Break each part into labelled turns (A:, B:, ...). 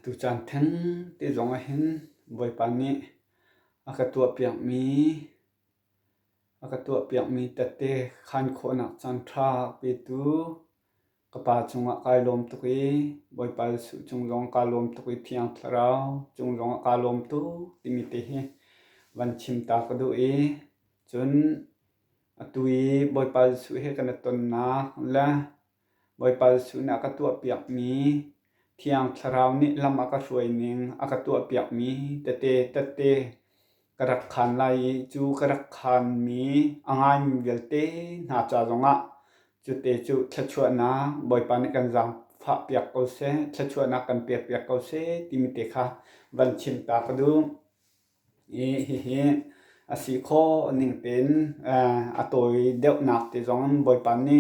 A: tu chan theng ti zong a hin boi pan ni akatua piak mi tate khan kho nak chan tha pe tu kapa chunga kai lom tukui boi pal su chung long ka lom tukui thiang tharau chung long ka lom tu timi te hi van chim ta ka du e chun atui boi pal su he kana ton na la boi pal su na akatua piak mi thiang tharau ni lama ka hruai ning akatua piak mi tate karak khan lai chu karak khan mi angai mi velte na cha zonga chu te chu thachua na boi pan kan jang pha piak ko se thachua na kan piak ko se timi te kha van chim ta ka du he asi kho ning pen atoi deuh nak te zong boi pan ni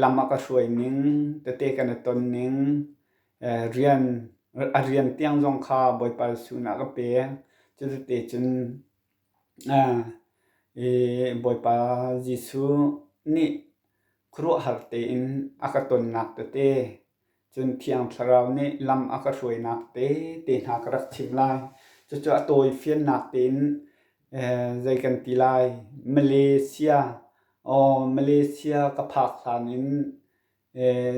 A: lama ka hruai ning tate kan ton ning rian tiang zong kha boi pal su na ka pe chu te chun boi pa jisu ni khru har te in akaton nak te chun thiang tharau ni lam aka hruai nak te na ka rak chim lai chu atoi fian nak ten zai kan ti lai Malaysia ka phak than in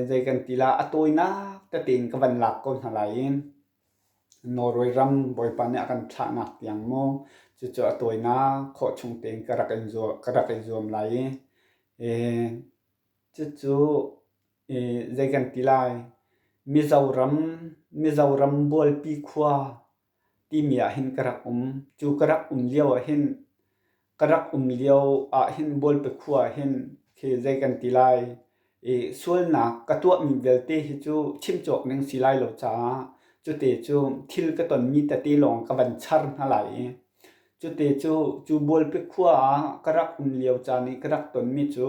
A: zai kan ti la atoi na ta ten ka van lak kon halai Norway ram boi pa ne akan tha nak tiang mo chu atoi na kho chung ten karak en zom lai chu zai kan ti lai Mizoram bol pi khwa ti mia hin karak liao hin karak liao a hin bol pe khwa hin ke zai kan ti lai sual na katua mi velte hi chu chim chok ning silai lo cha chu te chu thil ka ton mi ta ti long ka ban char na lai chu te chu bol pe khwa karak liao cha ni karak ton mi chu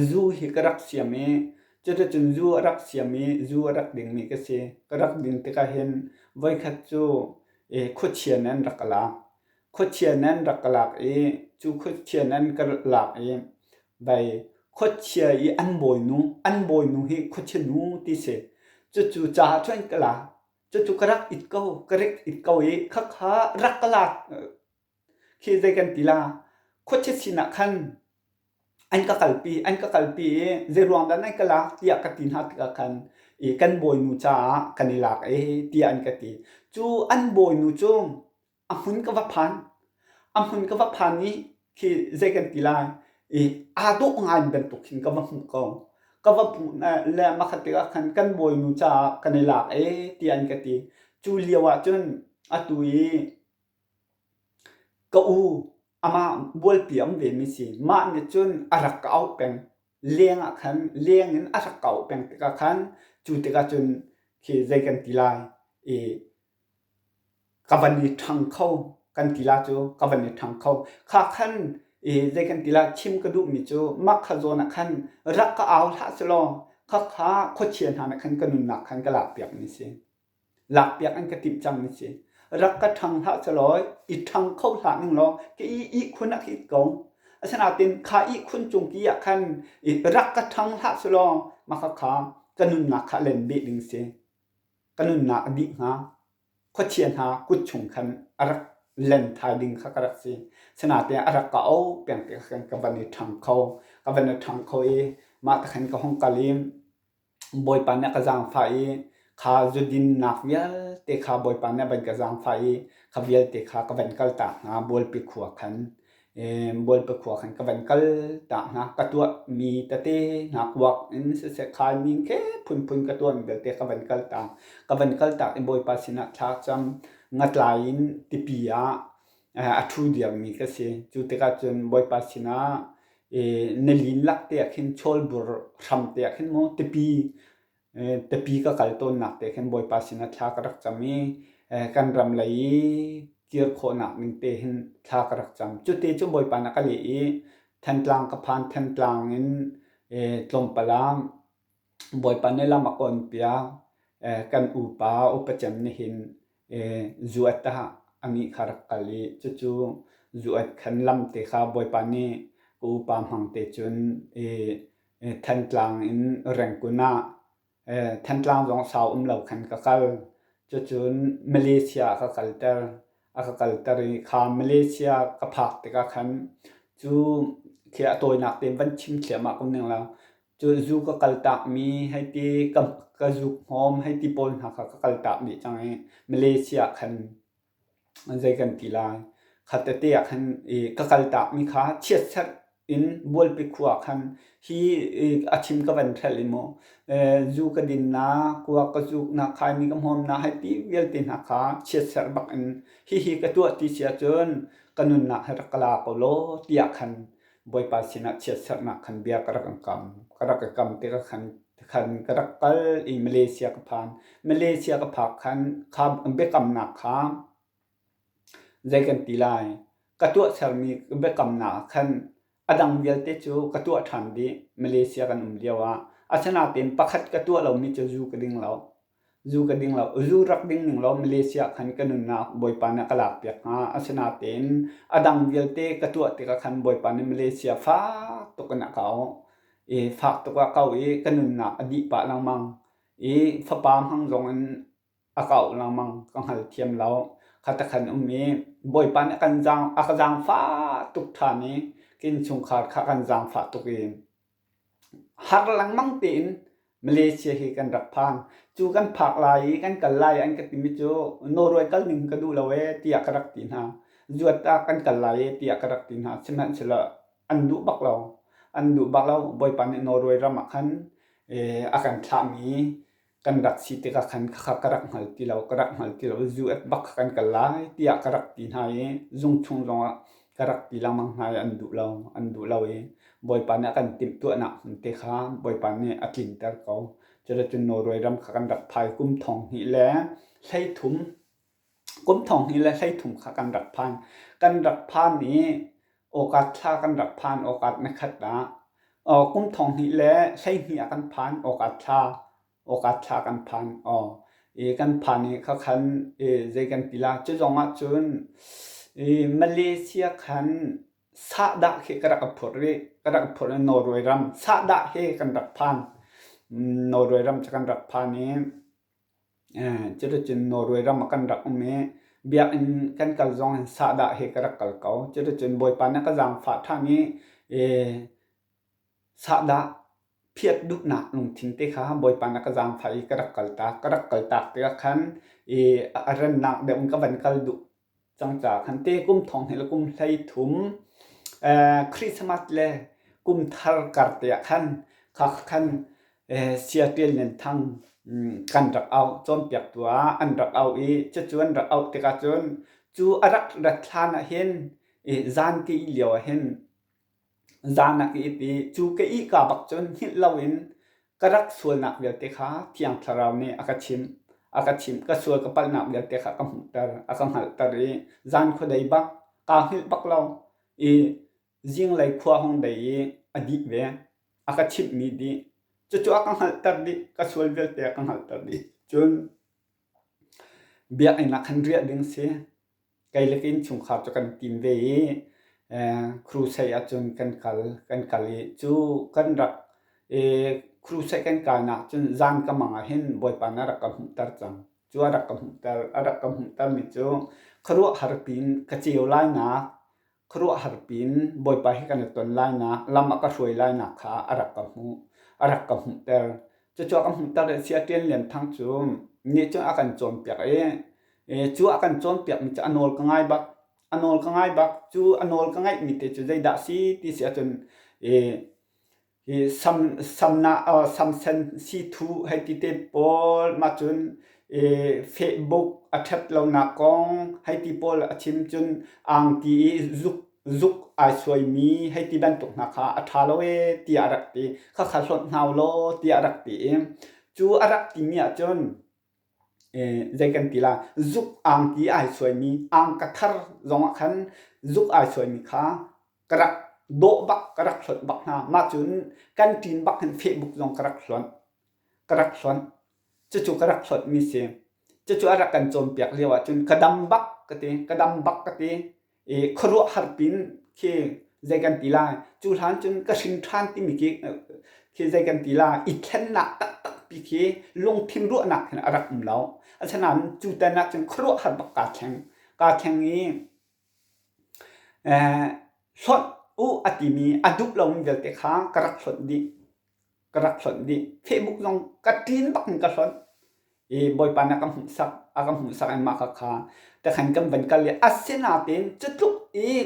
A: zu hi karak siame chu chun zu arak siame zu arak ding mi ka se karak ding te ka hen vai khat chu khochian an rakala khochian rakalak chu khochian ka lak bai khochia i an boi nu hi khochenu ti se chu cha chwen kala chu karak it ko kha rakalak khi zai kan tila khoche sina khan anh ka kalpi ze ruang dan ai kala tia ka tin hat ka khan kan boi nu cha kanilak tia an ka ti chu an boi nu chung amun ka va phan ni khi zai kan tila do ngai ben to khin ka va pu na le ma khate ka khan kan boi nu cha kanilak tia an ka ti chu liawa chun atui ka ama bol piam ve mi si ma ne chun arak ka au peng leng in arak ka au peng ka khan chu te ka chun khi zai kan tilai kavani thang khau kan tila chu kavani thang khau kha khan zai kan tila chim ka du mi chu mak kha zona khan rak ka au tha selo kha khochian ha na khan kanun nak khan ka lak piak ni si lak piak an ka tip chang ni si rak ka thang ha chaloi I thang khau tha ning lo ke I khuna khit kong asana tin kha I khun chung ki ya khan rak ka thang ha chalo ma kha kanun nak kha len be ding se kanun nak di ha khochian ha ku chung khan arak len thai ding kha karak si sana te arak ka au peng te khan ka bani thang khau ma ta khan ka hong kalim boi pan na ka jang phai kha judin nak vial te kha boi pan na ban ka jang phai kha vial te kha ka ban kal ta na bol pi khwa khan ka ban kal ta na ka tua mi ta te na kwak in se kha ning ke phun ka tua mi te ka ban kal ta in boi pa sina tha cham ngatlain ti pia athu dia mi ka se chu te ka chun boi pa sina nelin lak te khin chol bur ram te khin mo te pi ka kal ton nak te khen boi pa sina thla ka rak chami kan ram lai kir kho nak ning te hin thla ka rak cham chu te chu boi pa na ka le than tlang ka phan than tlang in tlom palam boi pa ne lama kon pia kan upa upacham ni hin zuata ami kharak kali chu zuat khan lam te kha boi pa ni upa mang te chun than tlang in rengkuna ทันตลางสาวเหล่าคันก็จุนมาเลเซียก็เตอร์ข้ามมาเลเซียก็พักแต่ก็คันจูเขียตัวนักเต็มวันชิมเขียมากคนหนึ่งแล้วจูก็ตักมีให้ตีกับจูหอมให้ตีปนหักก็ตักมีจังไงมาเลเซียคันมันใจกันตีลายขัดแต่เตียคันก็ตักมีขาเชียดชัดอินบอลไปขวาคันฮีอาชิมก็เป็นเทลิโมจูก็ดินนากัวก็จูนาคายมีกำหอมนาให้ตีเวลตินหักขาเชียดชัดบักอินฮีก็ตัวที่เสียจนกันนุนนาให้รักลาโปโลเตียคันบอยปาสินะเชียดชัดนักคันเบียกระกำเตะคันกระกลอิมาเลเซียกับพานมาเลเซียกับพักคันข้ามเบกำนักข้ามใจกันตีลายกระตัวเชลมีเบกำนักคันอดังเวลเตจูกระตัวทันดีมาเลเซียกันเดียวอาชนะเต็มปักขัดกระตัวเรามีจะจูกระดิ่งเราจูรักดิ่งหนึ่งเรามาเลเซียคันกันนักบอยปานกลาบเปียกอาชนะเต็มอดังเวลเตกระตัวเตะคันบอยปานมาเลเซียฟ้าตกนักเขาฝากตัวเขากันนักอดีตปะลังมังฟ้าปามหังจงอันเขาลังมังกังหัดเทียมเราขัดขันมีบอยปานกันจังฟ้าตุกทานี้กินชงขาดขักันจังฟ้าตุกหักลังมังตีนมาเลเซียเฮกันรักพานจูกันผักลายกันกันลายอันกันติมิจูโนรวยกันหนึ่งกันดูละเวตียกรักตีนหาจวดตากันกันลายตียกรักตีนหาฉะนั้นเฉลอันดูบักเราบอยปานโนรวยรามักขันอาการทามีกันรักสิติกขันขักรักหัลตีเราจวดบักกันกันลายตียกรักตีนหาจงชงจงกรักตีลังมังหายอันดูเราบอยปานกันติมตัวหนักเตะขาบอยปานเนี่ยอากินแต่เขาจะได้จนโนรวยรำขันดักพายกุ้มทองหิแลใช้ถุมกุ้มทองหิแลใช้ถุมขันดักพานกันดักพานนี้โอกาสท่ากันดักพานโอกาสไม่ขัดนะกุ้มทองหิแลใช้เหี่ยกันพานโอกาสท่ากันพานกันพานนี่ขันใจกันปีลาจะจงจนมาเลเซียขันสาดะเฮกระกับผลโนรวยรำสาดะเฮกันดักพานโนรวยรำจะกันดักพานนี้จะได้จนโนรวยรำกันดักเมื่อเบียนกันกัลจงสาดะเฮกระกัลเขาจะได้จนบอยปานก็จังฟ้าทางนี้สาดะเพียดดุหนักลงทิ้งเตะขาบอยปานก็จังฟ้ากระกัลตากเตะขันอะไรนักเดี๋ยวมันก็วันกัลดุจังจากคันเต้กุ้มทองเห็นแล้วกุ้มใส่ถุงคริสต์มาสเลยกุ้มทาร์การ์เตียคันเสียเตียนเงินทั้งกันรักเอาจนเปียกตัวอันรักเอาจะชวนรักเอาเตกจนจูอารักทานเห็นจานกี่เหลียวเห็นจานนักตีจูกี่กาบักจนหินเราเห็นกระรักส่วนนักเดียวเตขาเที่ยงทาราวเนี่ยอากาชิมก็สวยกับปนนักเดียวเตะขับมุตรอากังหัลตรีจานคนใดบักกาหิลบักเราจิงเลยขวาห้องใดอดีตเวอากัชิมมีดีจู่อากังหัลตรีก็สวยเวลเตะอากังหัลตรีจนเบียไอ้นักขันเรียดึงเสียไกลเล็กอินชุมข่าวจะกันทีมเวครูใช้อาจนกันกัลจู่กันรักครูใช้กันการนะจนจานก็มังเห็นบอยปานรักกับหุ่นตาจังจูรักกับหุ่นตามิจูครัวฮาร์ปินกระเจียวไล่นะครัวฮาร์ปินบอยปานให้กันตนไล่นะลำก็ช่วยไล่นะขารักกับหุ่นตาจะจูกับหุ่นตาเสียเตียนเลียนทั้งจูนี่จูอากันโจมเปียกจูอากันโจมเปียกมิจะอนอลก็ง่ายบักจูอนอลก็ง่ายมิเตจูใจด่าซีที่เสียจนซัมเซนซีทูให้ติดปอลมาจนเฟซบุ๊กอัดเราหนักกองให้ติดปอลชิมจนอ่างที่ซุกไอสวยมีให้ติดบันตุกนะคะอัฐาโลเอตีอารักตีข้าขาสดหาวโลตีอารักตีจูอารักตีเนี่ยจนใจกันตีละซุกอ่างที่ไอสวยมีอ่างกระทาจงขันซุกไอสวยมีค่ะกระโดบักกระสดบักนะมาจนกันตีนบักเห็นเฟซบุ๊กลงกระสดจะจูกระสดมีเสียงจะจูอะไรกันโจมเปียกเรียกว่าจนกระดำบักกติครัวฮาร์ปินที่ใจกันตีลาจูทันจนกระชินทันที่มีกี่ที่ใจกันตีลาอีกแค่หนัก ปีเคลงทิมรั่วหนักเห็นอารักอุ่มแล้วฉะนั้นจูแต่นักจนครัวหัดบักกาแข่งนี้สดอู้อติมีอดุลงเดลเตค้ากระสดดีเฟซบุ๊กลงกระตินบักกระสดบอยปานักหุ่นสักมาค่ะแต่ขันกำเป็นกันเลยอาเซนาเป็นจุดลุก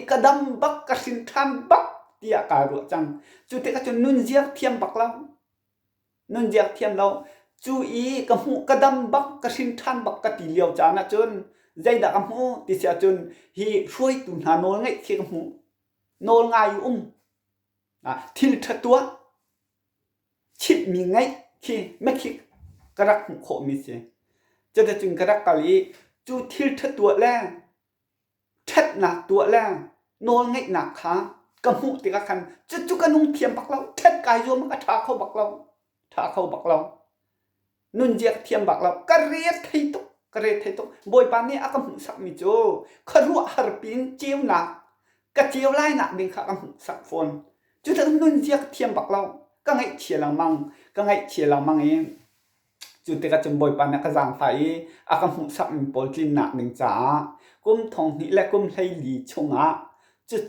A: กระดำบักกระสินทันบักที่อาการุจังจุดที่ก็จะนุ่นเจียเทียมบักเรานุ่นเจียเทียมเราจูกำหูกระดำบักกระสินทันบักกระติเลียวจานะจนใจดักกำหูติเสียจนฮีช่วยตุนหาโนลไงเคียกำหูโนลง่ายทิลทัตัวชิดมีไงที่ไม่คิดกระรักโคมิเสจะได้จึงกระรักกะลีจูทิลทัตัวแล้วทัดหนักตัวแล้วโนลไงหนักขากำหูติกะคันจุกะนุ่งเทียมบักเราทัดกายโยมกะทาเข้าบักเรานุ่นเจียเทียมบักเรากระเรียดไทตุกบอยปานนี้อากำหูสักมิโจขรัวหารปินเจียวหนักกะเจียวไล่หนักดิ่งขากำหูสักฝนจุดนั้นนุ่นเจียเทียมบักเราก็ไงเชียร์ลังมังเองจุดที่ก็จำบอยปานก็จางไฟอากำหูสักมิโปลจินหนักหนึ่งจ้ากุมทองนี้และกุมไทยลีชงจุด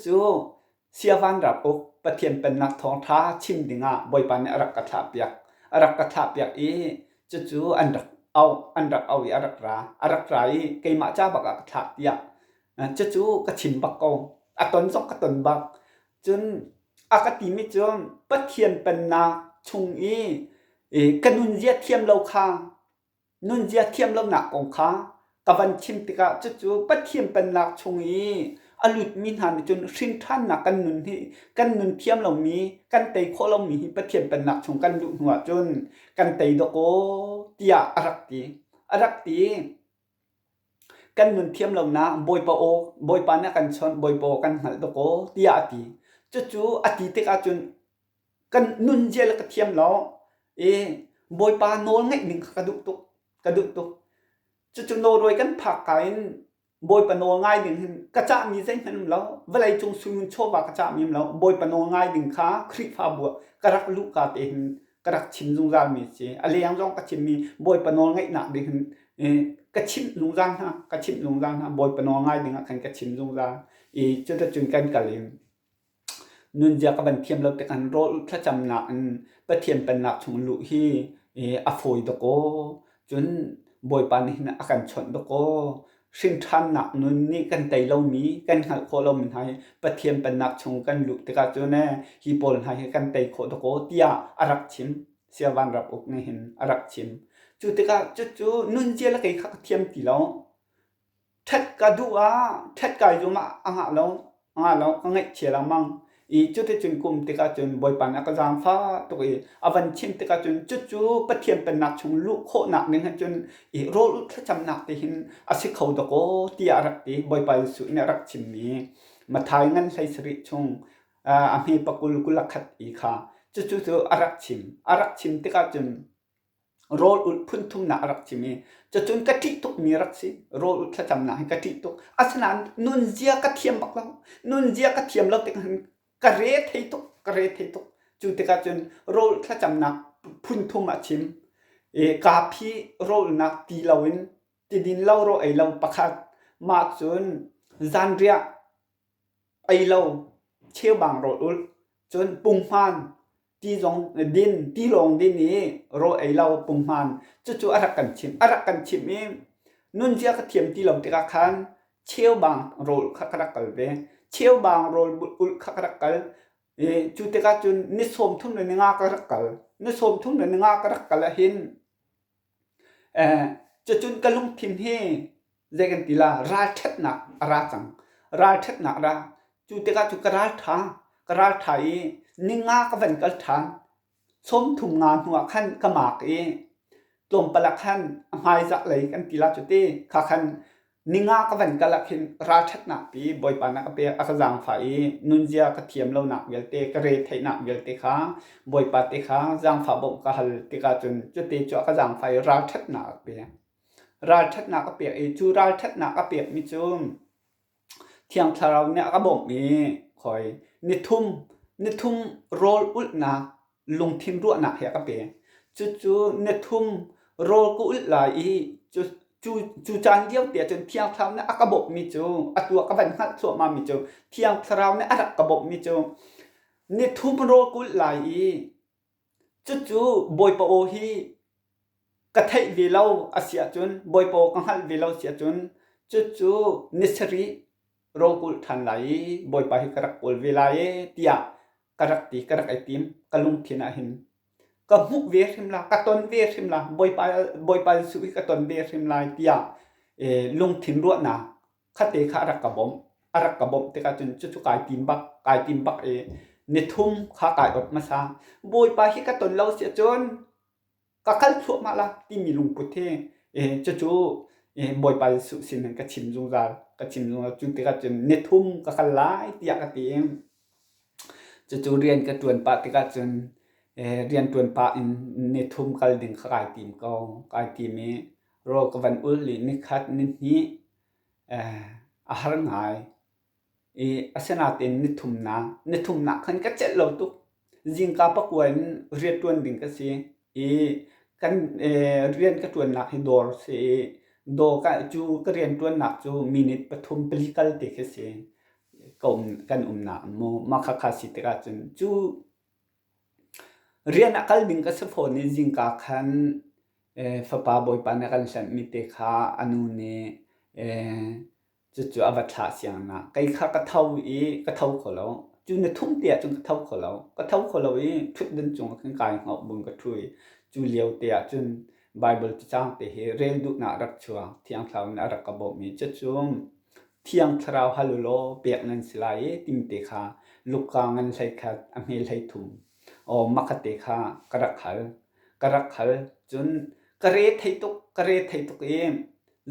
A: เสียวันรับอุกปะเทียนเป็นนักทองท้าชิมดิ่งบอยปานอรักกระทาเปียกจุดอันดักเอาอารักไรเกยมาจ้าบักกระทาเปียกจุดกระชิมบักกงตนสองกระตนบักจนอากติมิจนปะเทียนเป็นนาชงกันนุนเจียเทียมเราคานุนเจียเทียมเราหนักองคากะวันชิมติกะจุปะเทียนเป็นนาชงอลุดมินหันจนสิ้นท่านหนักกันนุนเทียมเรามีกันเตยโคเรามีปะเทียนเป็นนาชงกันดุหัวจนกันเตยดโกเตียอารักตีกันนุนเทียมเรานะบอยปานะกันชนบอยปอกันหันดโกเตียตีจุอติติกาจนกันนุนเจลกเทียมเราบอยปาโนลไงหนึ่งกระดุกตุกจุโนรวยกันผักกันบอยปาโนง่ายหนึ่งกระจามีเส้นนั้นแล้วเวลาจงซุนโชบากระจามีแล้วบอยปาโนง่ายหนึ่งขาคลิกฟ้าบัวกระรักลูกกาเองกระรักชิมจงจานมีเจอะไรยังจงกระชิมมีบอยปาโนง่ายหนักเองกระชิมจงจานฮะบอยปาโนง่ายหนึ่งกันกระชิมจงจานจุดจุนกันกันเลยนุนเจียกับบันเทียมเราแต่กันโรลถ้าจำหนักปะเทียมเป็นหนักชงลุฮีอโฟยตะโกจนบอยปานนี้นะอาการชนตะโกซึ่งท่านหนักนุนนี่กันไตเรามีกันหักโคเราเหมือนไทยปะเทียมเป็นหนักชงกันลุแต่กันจนแน่ฮีโปลไทยกันไตโคตะโกเตียอารักชิมเสียวันรับอกในเห็นอารักชิมจุดแต่กันจุนุนเจียละไก่ขักเทียมตีเราทัดกระดูทัดกายจุมาอ่างเราก็ไงเชียร์มังจุดที่จุนกุมติกาจุนบอยปันก็จางฟ้าตัวอวันชิมติกาจุนจุปะเทียมเป็นหนักชงลูกโคหนักนึงจุนโรลถ้าจำหนักที่หินอาศัยเขาตะโกตีอารักตีบอยปันสุนรักชิมมีมาทายงั้นใส่สริชงอามีปกุลกุลขัดอีค่ะจุอารักชิมติกาจุนโรลพุ่นทุ่มหนักรักชิมีจุนกะทิตุกมีรักสิโรลถ้าจำหนักให้กะทิตุกอาศัยนั้นนุนเจียกะเทียมบักเรานุนเจียกะเทียมเราติกันกระเรทให้ตุกจุดที่กันจนโรลถ้าจำนักพุ่นทุ่มชิมกาพีโรลนักตีเราตีดินเราโรไอเราประคัดมาจนจันเรียไอเราเชี่ยวบางโรลจนปุ่งพันตีลงดินนี้โรไอเราปุ่งพันจุอารักกันชิมนุ่นเจียกเทียมตีเราติกาคันเชี่ยวบางโรลขักรักกันเวเชี่ยวบางโรลบุลขักรักกันจุดที่กันจนนิสมทุ่มในงากรักกันนิสมทุ่มในงากรักกันละหินจุดกันลุงทิมเฮเจกันติลาราชัดนักราจังราชัดนักราจุดที่กันจุดกราถานิงากเป็นกันทานสมทุ่มงานหัวขั้นกมากตรงปลักขั้นหายจากเลยกันติลาจุดที่ข้าขั้นนิงาก็เป็นกะลักหินราชัดนักปีบอยปานักเปียอักจางไฟนุนเจียกเทียมเราหนักเวลเตกเรทหนักเวลเตขาบอยปาเตขาจางฝาบกกะฮัลเตกาจนจุดเตจอักจางไฟราชัดนักเปียจูราชัดนักเปียมิจุมเทียงทาราเนี่ยก็บอกมีคอยนิทุมโรลอุลนักลงทิมรั่วนักเฮียกเปีย chu ne thum rol ku lai chu chan diau tia chun thiang thlau na akabop mi chu atua ka ban khat chu ma mi chu thiang thrau na arak kabop mi chu ne thum rol ku lai chu boy pa o hi ka thai vi lo asia chun boy po ka hal vi lo sia chun chu nisari rol ku than lai boy pa hi karak ol vi lai tia karak ti karak ai tim kalung thina hin ka muk ve thim la ka ton ve thim la boy pa su ka ton ve thim lai tia lung thin ro na khate kha arak ka bom te ka chun chu kai tim bak ne thum kha kai ot ma sa boy pa hi ka ton lo sia chun ka kal chu ma la ti mi lung pu the chu boy pa su sin ka chim jung za ka chim jung chu te ka chun ne thum ka kal lai tia ka ti chu rian ka tuan pa te ka chun rian tuan pa in ne thum kal ding khai tim ko kai ti mi ro ka van ul li ni khat ni ni a har ngai asana ten ni thum na khan ka chet lo tu jing ka pa kwen rian tuan ding ka si kan rian ka tuan na hi dor se do ka chu ka rian tuan na chu minute pathum pelikal te ke se kom kan na mo ma kha si te ka chun chu rian akal ding ka se phone ni jing ka khan fa pa boy pa na kan san mi te kha anu ne chu avatha siang na kai kha ka thau kho lo chu ne thum tia chu ka thau kho lo thut den chung kan kai ngau bung ka thui chu liao tia chun bible ti chang te he rel du na rak chua thiang thlau na rak ka bo mi chung thiang thrau halulo pek nan silai tim te kha lukka ngan sai khat amel hai thum o makhate kha karak khal chun kare thai tuk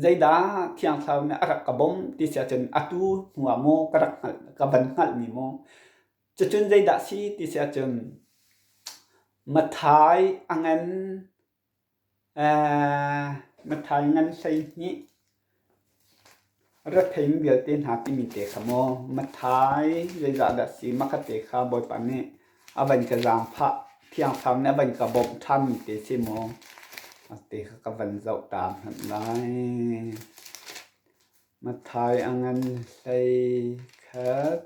A: zai da thiang thlau na arak ka bom ti sia chun atu huwa mo karak ka ban ngal mi mo chun zai da si ti sia chun mathai ngan sai ni ra thing bia ten ha ti mi te khamo mathai zai da si makhate kha boy pa ne aban ka jang pha thiang thlau na ban ka bom tham mi te si mo te ka van zau tam han lai mathai angan sai khat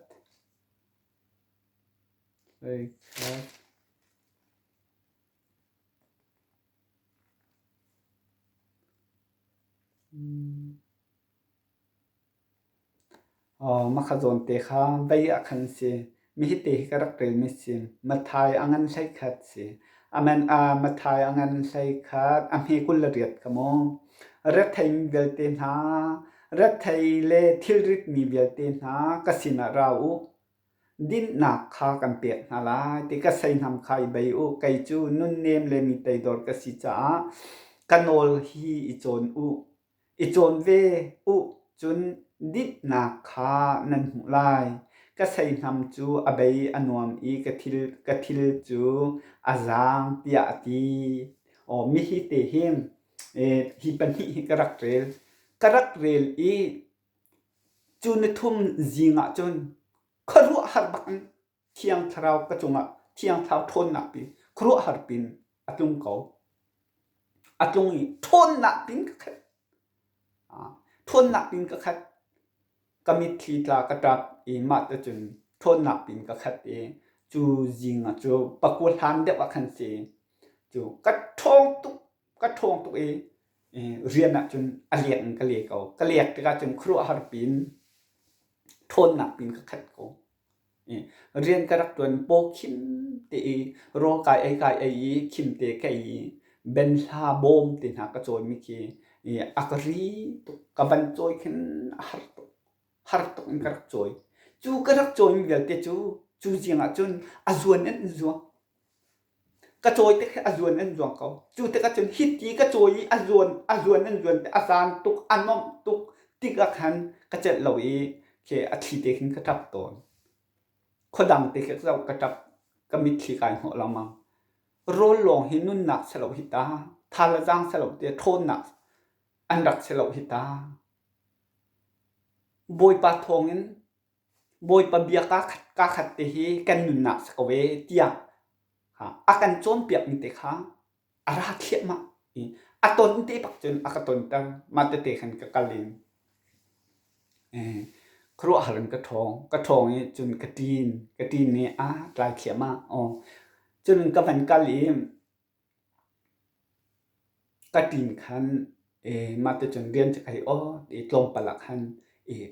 A: makhazon te kha bai akhan se mi hi te karak tel mi sim mathai angan sai khat se amen mathai angan sai khat amhi kul riat kamo rat thai bel te na rat thai le thil rit mi bel te na kasina rau din na kha kan pe na la te ka sai nam khai bai kai chu nun nem le mi tai dor ka si cha kanol hi i chon ve chun dit na kha nan hu lai ka sai nam chu abai anuam ka thil chu azang tia ti mi hi te hem hi pan hi karak rel chu ne thum zinga chun khru har bak thiang thrau ka chunga thiang thau thon na pi khru har pin atung i thon na pin ka khat thon na pin ka khat kamit thi tla ka tap ma ta chun thon na pin ka khat chu zinga chu pakul han de wa khan se chu ka thong tu rian na chun alian ka le ka liak ka chun khru har pin thon na pin ka khat ko rian ka rak tuan po khim te ro kai ai khim te kai ben sa bom te na ka choi mi ki akari to ka ban choi khin har to in ka rak choi chu ka rak choi mi vel te chu jinga chun azuan en zo ka choi te azuan en zo ko chu te ka chun hit ki ka choi azuan en zo te asan tuk anom tuk tik a khan ka chet lo ke athi te khin ka tap ton khodang te khek zau ka tap ka mit thi kai ho lama rol long hinun nak selo hita thala jang selo te thon nak an rak selo hita boy pa thongin boy pa bia ka khat te hi kan nun nak skawe tia akan chon piak mi te kha อาราเทียมาอาตนเตปักจนอากตนตังมาเตเตขันกะกะลินครัวหันกระทองนี่จนกระตีนนี่กลายเขียมาจนกะวันกะลิมกระตีนคันมาเตจนเรียนจากไอ้ตรงปลักหัน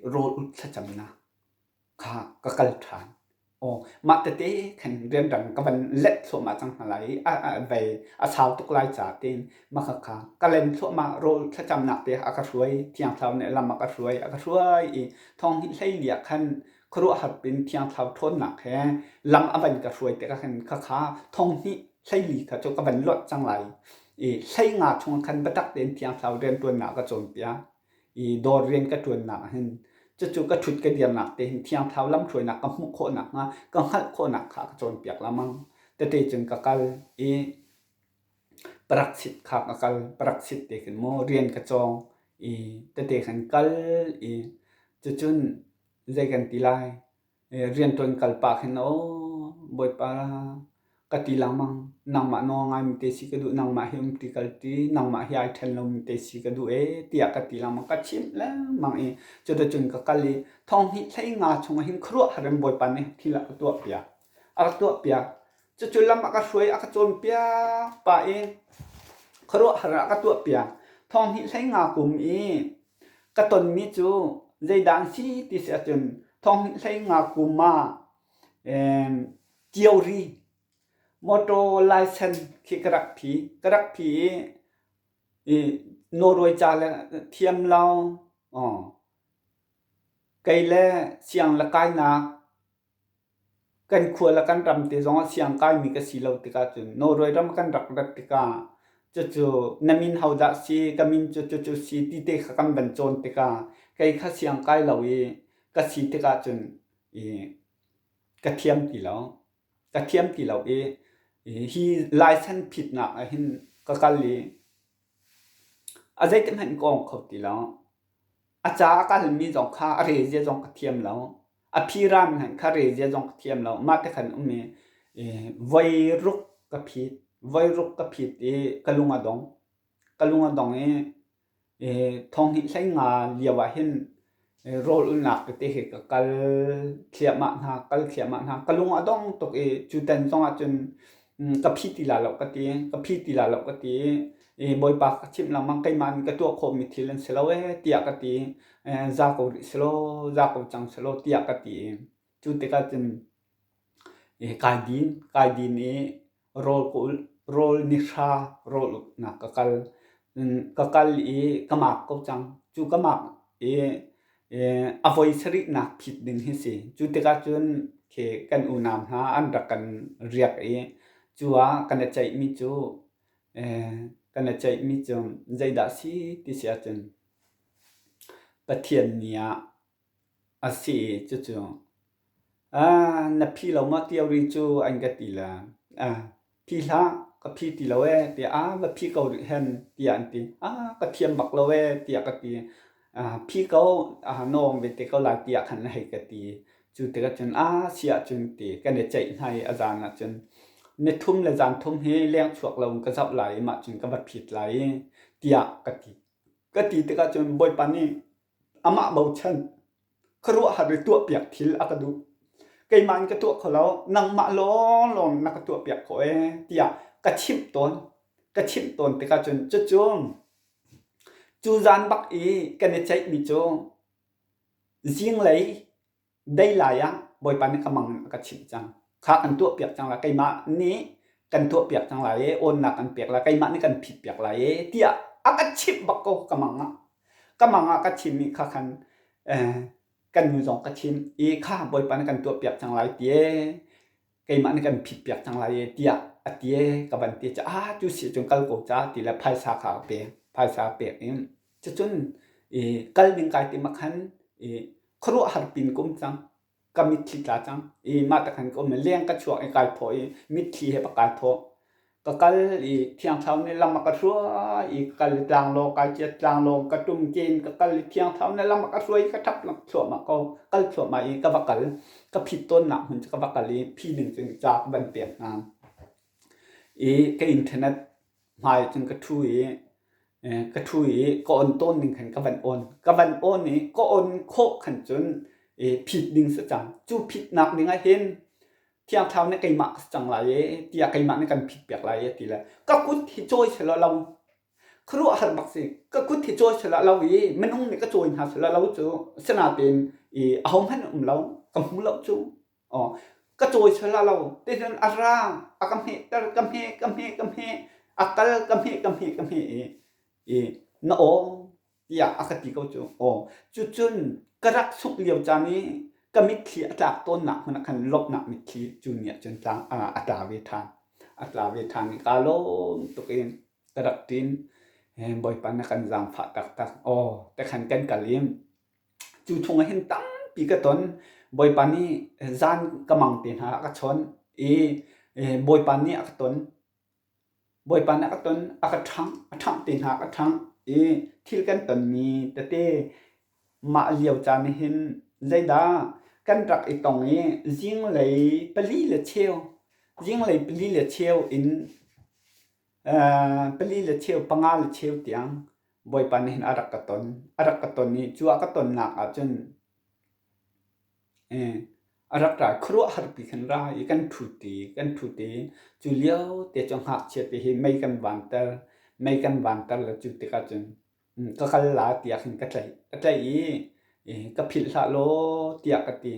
A: โรดอุตจำนะค่ะกะกะลทานมาเตขันเรียนดังกะวันเล็ดส่วนมาจังหลายไปสาวตุกลายจ่าเต็นมาค่ะกะเล่นส่วนมาโรดอุตจำนักเตะกระช่วยเที่ยงเท่าเนี่ยลำมากระช่วยทองหิใช้เหลียขันครัวหัดเป็นเที่ยงเท่าทนหนักแฮลำอวันกระช่วยแต่ก็ขันค่ะทองหิใช้เหลียค่ะจนกะวันลดจังไรใช้งาชงคันบัตักเดินเที่ยงเท่าเรียนตัวหนักก็จนเปียโดนเรียนก็ตัวหนักเห็นจู่ๆก็ชุดก็เดียมหนักเต็มเที่ยงเท่าล้ำช่วยหนักก็มุกโคหนักนะก็หัดโคหนักขาก็จนเปียกละมั้งแต่จึงก็กลปรักษิตขากกลปรักษิตเด็กโมเรียนกระจองแต่ขันกลจุนใจกันตีลายเรียนตัวกลปากเห็นบอยปาลากติลามังนางมาโนงายมิเตสิกดูนางมาเฮมติกลตีนางมาเฮียเทนลมิเตสิกดูเตียกติลามังกัดชิมแล้วมังจุนกกลีทองหิใช้งาชงหินครัวหาเรมบอยปานเนี่ยทีละตัวเปียตัวเปียจุลำก็ช่วยก็จนเปียป่าครัวหาก็ตัวเปียทองหิใช้งากุมกระตนมิจูใจดังซีติเสียจนทองหิใช้งากุมมาเจียวรีมอโตไลเซนที่กระดักผีโนโรยจาเลเทียมเราไกลเล่เสียงละกายนักกันขวละกันรำตีจงเสียงกายมีกสีเหลาติกาจุนโนโรยรำกันรักติกาจู่นามินเฮาดักซีกามินจู่ซีตีเตขกันบรรจงติกาไกลข้าเสียงกายเหลากสีติกาจุนกระเทียมตีเหลาฮีไลเซนผิดนะหินก็กลีอาจจะเป็นกองเขาตีแล้วอาจารย์ก็มีจงค่าเรเจจงกระเทียมแล้วพิรามหันค่าเรเจจงกระเทียมแล้วมาแต่ขันวัยรุกกระผิดกะลุงอดงทองหินใช้งาเลียวเห็นโรลหนักเตะเหกกลเขียมาหากะลุงอดงตกจุดเด่นจงอาจนกระพิติลาเราก็ตีบอยปากชิมลำมังไกมันกระตัวโคมิทิลันเสลเวตียกตีจากุสโลจังสโลตียกตีจุดเตกัจนกายดินโรลนิชาโรลนักกลกมักก็จังจูกมักอภัยสรินักผิดดึงให้สิจุดเตกัจนเคกันอุนามหาอันรักกันเรียกจัวกันใจมิจูกันใจมิจูใจดัสีที่เสียจนปะเทียนเนี่ยอาศัยจู่นับพี่เรามาเที่ยวริจูอันกติละพี่ละกับพี่ตีละเวตีแบบพี่เขาเห็นตีอันตีกระเทียมบักละเวตีกตีพี่เขาน้องเวทีเขาลายตีขันให้กตีจู่แต่ก็จนเสียจนตีกันใจให้อาจารย์นะจนในทุ่มเลยจานทุ่มให้เลี้ยงฉวกเราก็จับไหลมาจนก็บัดผิดไหลเตียกตีแต่ก็จนบ่อยปานนี้มาเบาชันครัวหาด้วยตัวเปียกทิลกระดูไก่มันกระตัวเขาแล้วนังมาล้อลงนักตัวเปียกเขาเตียกระชิมตนแต่ก็จนจุ่มจูจานบักกันใจมิโจจิงเลยได้หลายบ่อยปานนี้กำลังกระชิมจังข้ากันตัวเปียกจังละไก่มานี้กันตัวเปียกจังไรโอนหนักกันเปียกละไก่มานี่กันผิดเปียกไรเตี้ยกัดชิบบักโกกำมังกัดชิมมีข้ากันกันมือสองกัดชิมข้าบอยปานกันตัวเปียกจังไรเตี้ยไก่มานี่กันผิดเปียกจังไรเตี้ยเตี้ยกับบันเตี้ยจะจุสิจนกัลโกจ้าตีละภายสาขาเปียภายสาเปียกจะจนกัลดิงไก่ติมักขันครัวหัดปินกุมจังก็มิดที่ตาจังมาตะขันก็เหมือนเลี้ยงกระชวกไอ้กายพอมิดที่ให้ประกาศพอก็กัลเที่ยงเท่านี้ลำมากระชัวกัลจางโลกายเจ็ดจางโลกระตุ้มเจนก็กัลเที่ยงเท่านี้ลำมากระชัวกระทับลำชัวมาก็กัลชัวมาก็บักกัลก็ผิดต้นหนักมันจะก็บักกัลพี่หนึ่งจึงจากบันเปียกงานก็อินเทอร์เน็ต mai chung ka thui ka thui ko on ton ning khan ka van on ni ko on kho khan chun phit ding sa chang chu phit nak ning a hen thiang thau ne kai ma chang la ye tia kai ma ne kan phit pek la ye ti la ka kut hi choi chela law khru har bak si ka kut hi choi chela law yi menung ne ka choi ha chela law chu sana tin ahom han law kam hum law chu ka choi chela law te jan ara akam he tar kam he akal kam he na ya akati ko chu chun karak suk liaw cha ni kamit khi atak ton na man kan lop na mit khi junior chen tang atla ve than ni ka lo to ken karak tin boy pan na kan jam pha tak te khan kan kalim chu thong hen tang pi ka ton boy pan ni zan kamang tin ha ka chon boy pan ni ak ton boy pan na ka ton ak thang tin ha ka thang thil kan ton mi te ma liaw cha ni hin zaida kan rak I tong ni jing lei pali le cheu in pali le cheu panga le cheu tiang boy pan hin arak ka ton ni chu ka ton na a chun arak ra khru har pi khan ra I kan thu ti chu liao te chong ha che te hi mai kan ban tar la chu te ka chun ka khal la tia khin ka tlai ka phil la lo tia ka ti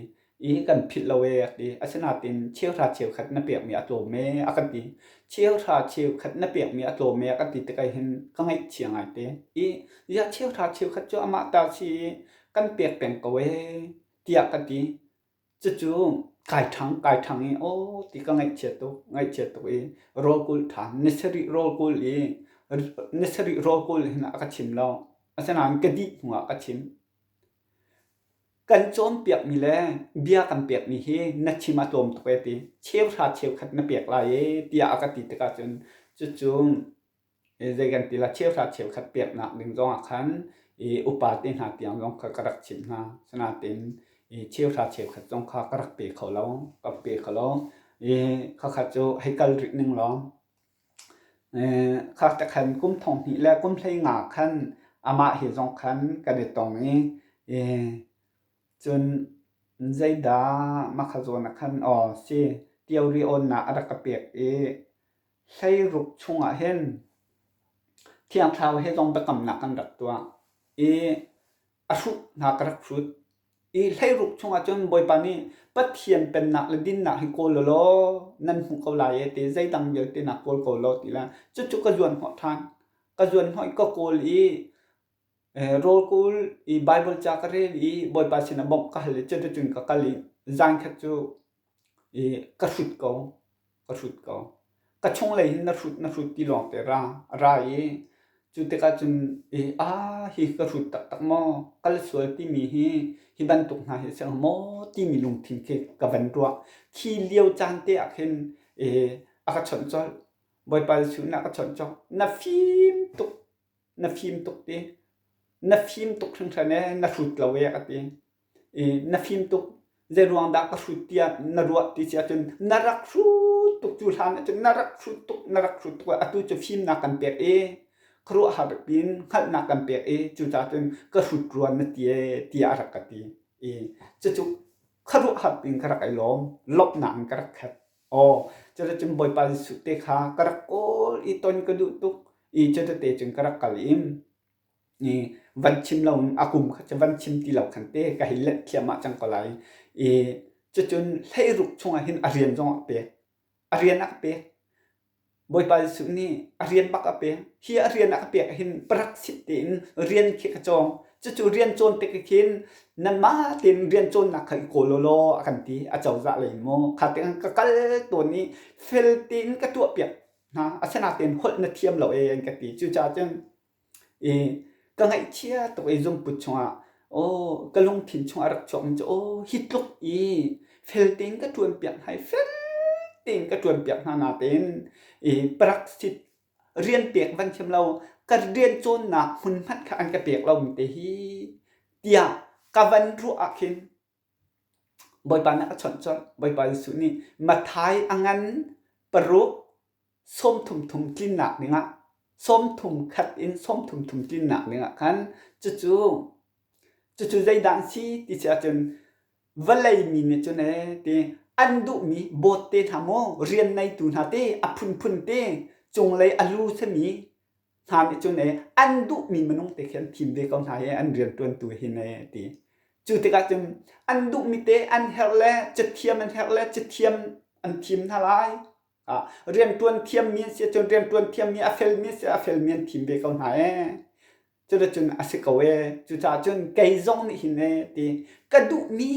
A: kan phil lo we ti asana tin cheu khat na pek mi a to me akati cheu khat na pek mi a to me akati te kai hin ka ngai chiang ai te ya cheu khat cho ama ta chi kan pek pen ko we tia ka ti chu kai thang ti ka ngai che to rol kul than necessary rol kul hin aka chim lo asana ka di hunga ka chim kan chom piak mi le bia kan piak mi hi na chima tom to ti cheu khat na piak la ye tia aka ti te ka chun chu zai gan ti la cheu khat piak na ding zong a khan upa tin ha tiang zong ka karak chim na sana tin cheu khat zong kha karak pe kho lo kha kha chu hai kal ri ning lo kha ta khan kum thong hi la kum thlei nga khan ama hi zong khan ka de tong ni chun zaida makhazona khan si theory on na araka pek sei ruk chunga hen thiang thau he zong ba kam na kan rak tua asu na karak fruit sei ruk chunga chun boy pani pathian pen na le din na hi ko lo nan hu ko la ye te zai dang ye te na ko lo ti la chu ka juan ho than ka juan hoi ko kol rol kul bible cha ka re boy pa sin bom ka le che chun ka kali zang kha chu ka sut ko ka chong le na sut ti long te ra chu te ka chun hi ka sut tak mo kal sual ti mi hi ban tuk na he sang mo ti mi lung thim ke ka ban ro khi liao chan te a khen aka chon chol boy pa su na ka chon chol na phim tuk te na phim tuk thang thane na sut la we ka ti na phim tuk ze ruang da ka sut tia na ruat ti cha chun na rak su tuk chu han chun na rak su tuk atu chu phim na kan pe khru har pin khat na kan pe chu cha chun ka sut ruan na tia rak ka ti chu khru har pin kara kai lom lop nan kara khat chu chun boy pa su te kha kara ko I ton ka du tuk chu te chun kara kalim văn chim lòng akum kha văn chim ti law khan te ka hi let khiama chang ko lai chun lei ruk chunga hin arian jong pe arian ak pe boy pa su ni arian bak pe hi arian ak pe hin praksit tin rian khi ka chong chu rian chon te ka khin nan ma tin rian chon na khai ko lo kan ti a chaw za le mo kha te ka kal to ni fel tin ka tu pe na asana tin hol na thiam lo en ka ti chu cha chen ka ngai chia to ai zum pu chunga ka lung thin chunga rak chom cho hitluk fel tin ka tuan pian hai fel tin ka tuan pian na na tin praksit rian pek van chem lo ka rian chon na hun phat kha an ka pek lo mi te hi tia ka van ru akhin boy pa na chon chon boy pa su ni ma thai angan paru som thum tlin na ninga ส้มถุมขัดอินส้มถุมจินหนักเนี่ยกันจู่ใจดังซีที่จะจนวันเลยมีเนี่ยจนที่อันดูมีบทเตทำโมเรียนในตุนหาเตอพุนเตจงเลยอลูเสมีทำจนอันดูมีมันต้องเตะขันทีมเด็กคนไทยอันเรียนตัวเห็นตีจู่ที่ก็จนอันดูมีเตอันเฮลเล่จะเทียมอันเฮลเล่จะเทียมอันทีมท่าไรเรียนตัวเทียมมีเสียจนเรียนตัวเทียมมีอเฟลมีเสียอเฟลมีทีมเด็กคนไทยจนอาศัยเขาจู่จนไกจงนี่เห็นตีก็ดูมี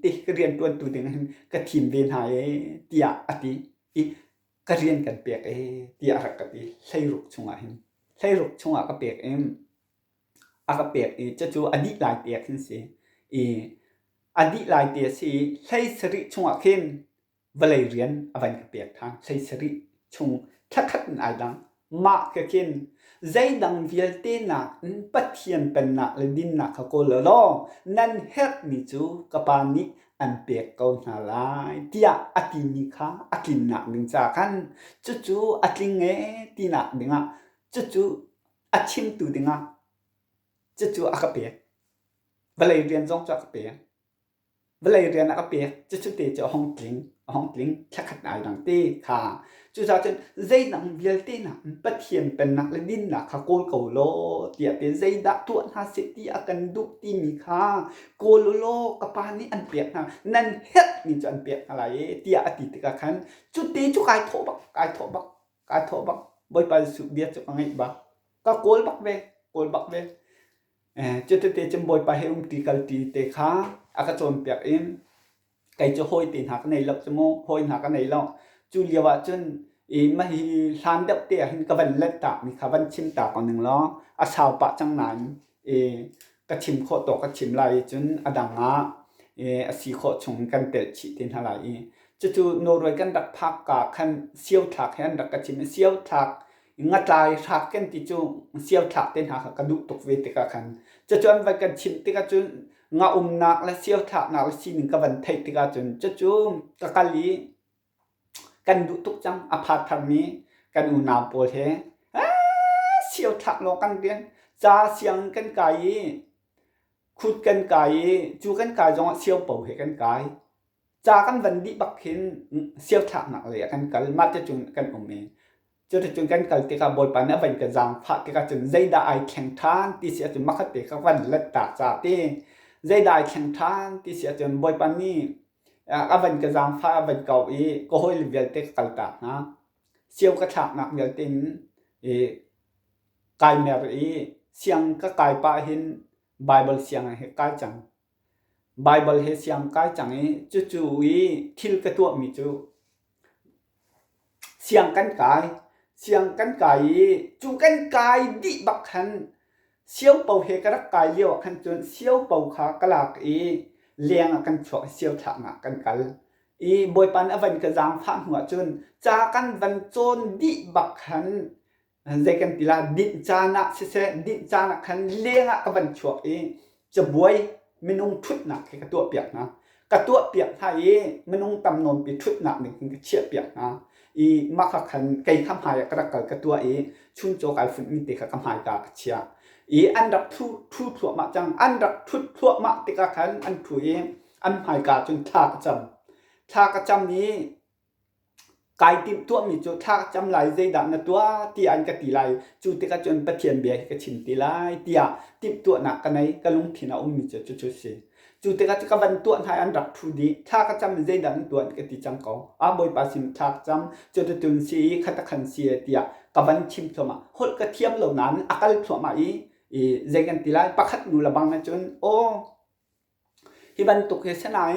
A: ตีก็เรียนตัวเด็กนั้นก็ทีมเวียนหายตีอะตีก็เรียนกันเปียกตีอะไรก็ตีใช้รุกชงอ่ะเห็นใช้รุกชงอ่ะก็เปียกก็เปียกจู่อดีตหลายเปียกขึ้นสิอดีตหลายเปียกสิใช้สริชงอ่ะขึ้นเวลาเรียนอะไรก็เปียกทางใช้สริชงทักไอ้ดังมาก็ขึ้นใจดังเวียลเตนักปัจเจียนเป็นนักและดินนักเขาโกลล้อนั่นเฮ็ดมิจูกับปานิอันเปียกเกาหนาลายเตียอัติมิค่ะอัตินักหนึ่งจากกันจู่อัติงตีนักดึงจู่อัดชิมตูดึงจู่อักเปียกเวลาเรียนจงจะอักเปียกเวลาเรียนอักเปียกจู่เตจะห้องกลิ้งชักขัดไอ้ดังตีค่ะจู่จนใจดังเวียลเตนักปัจเจียนเป็นนักและดินนักเขาโกลโลเตียเป็นใจดักตัวหาสิตีอากันดุตีมีค่ะโกลโลกับปานี้อันเปียกนะนั่นเฮ็ดนี่จะอันเปียกอะไรเตียอติตกันขันจุดตีจุกายโถบักบ่อยไปสุเบียจุกไงบักก็โกลบักเวจุดตีจมบ่อยไปให้ตีกัลตีเตค่ะอากาศจนเปียกไก่จะห้อยตีนหักในหลักจมูกห้อยหักในหลักจูเลียวจนมาฮีลานเด็กเตี้ยหินกวันเล็ดตามีขวันชิมตาก่อนหนึ่งล้ออาชาวปะจังนั้นกระชิมโคตกระชิมไหลจนอดังอาสีโคชงกันเตะฉีดเท่าไหร่จู่โนรวยกันดักพักกะคันเสียวถักให้ดักกระชิมเสียวถักงัดลายถักกันที่จู่เสียวถักเต้นหากระดูตกเวติกะคันจู่อันไปกันชิมติกะจู่งานักและเสียวถักนักและสีหนึ่งกวันไทยติกะจู่กะกะลีกันดูตุกจังอพาร์ตมีกันอุณาโปเทเสียวถักโลกันเดียนจ่าเสียงกันไก่ขุดกันไก่จูกันไก่จงเสียวเป่าเหกันไก่จ่ากันวันดีบักเห็นเสียวถักหนักเลยกันกันมาจะจุนกันอมเองจะจุนกันกันติกาบอยปานนั้นวันกันจังพักติกาจุนใจได้แข่งทานที่เสียจุนมักติกาวันเล็ดตาจ่าเต้ใจได้แข่งทานที่เสียจุนบอยปานนี้วันกระจังฟ้าวันเก่าก็ห้อยเวียลเต็กกัลตานะเสียวกระฉักหนักเวียลตินกายเมรเสียงก็กายปะเห็นไบเบิลเสียงให้กายจังไบเบิลให้เสียงกายจังจู่ทิลกระตัวมีจู่เสียงกันกายจู่กันกายดิบักขันเสียวเป่าเหกระกายเลี้ยวขันจนเสียวเป่าขากลากเลี้ยงกันช่วยเสียวถักกันบอยปันวันกระจางฟังหัวจนจากกันวันจนดิบักขันใจกันติลาดิจานะเสดิจานะขันเลี้ยงกันวันช่วยจะบวยไม่นุ่งชุดหนักกระตัวเปียกนะกระตัวเปียกไทยไม่นุ่งตำนนไปชุดหนักหนึ่งก็เชี่ยเปียกนะมักขันไก่ข้ามหายกระกระตัวชุนโจกไอฝุ่นมิติข้ามหายกาเชียอันดับทุทั่วมาจังอันดับทั่วมาติกาขันอันถุยอันหายกาจนทากจำนี้กายติมตัวมีจุดทากจำไหลใจดันตัวที่อันกติไหลจุดติกาจนปะเทียนเบียกชิมติไหลที่ติมตัวหนักกันไหนกะลุงที่น่ามีจุดเสียจุดติกาจะกบันตัวไทยอันดับทุดีทากจำใจดันตัวกติจังเขาบอยปาสิมทากจำจุดตุนสีขัดขันเสียที่กบันชิมตัวมาหดกระเทียมเหล่านั้นอากาศตัวมาใจกันติลายปักขัดนูละบังนะจนฮิบันตุกเฮสนาย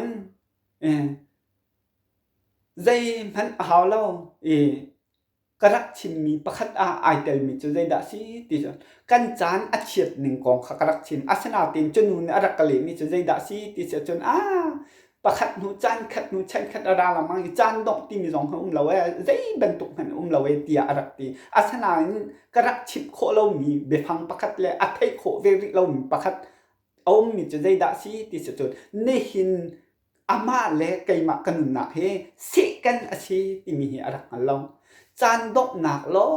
A: ใจมันเอาแล้วกระดักชิมมีปักขัดไอเตลมีจุใจด่าสิติจนกันจานอัดเฉียดหนึ่งกองกระดักชิมอาสนาตินจนนูนอรักกะเลมีจุใจด่าสิติจนปักขัดนูจานขัดนูชันขัดอะไรละมั้งจานดอกที่มีสองห้องเราใจบันตุกมันเราตีอรักตีอาสนากระดักชิมโคเรามีเบฟังปักขัดเลยอัดให้โคเวริเรามีปักขัดมีจุใจด่าสิติจนเนหินอามาเล่ไก่มากันหนักเฮสิกันอาชีที่มีอะไรกันเราจานดอกหนักล้อ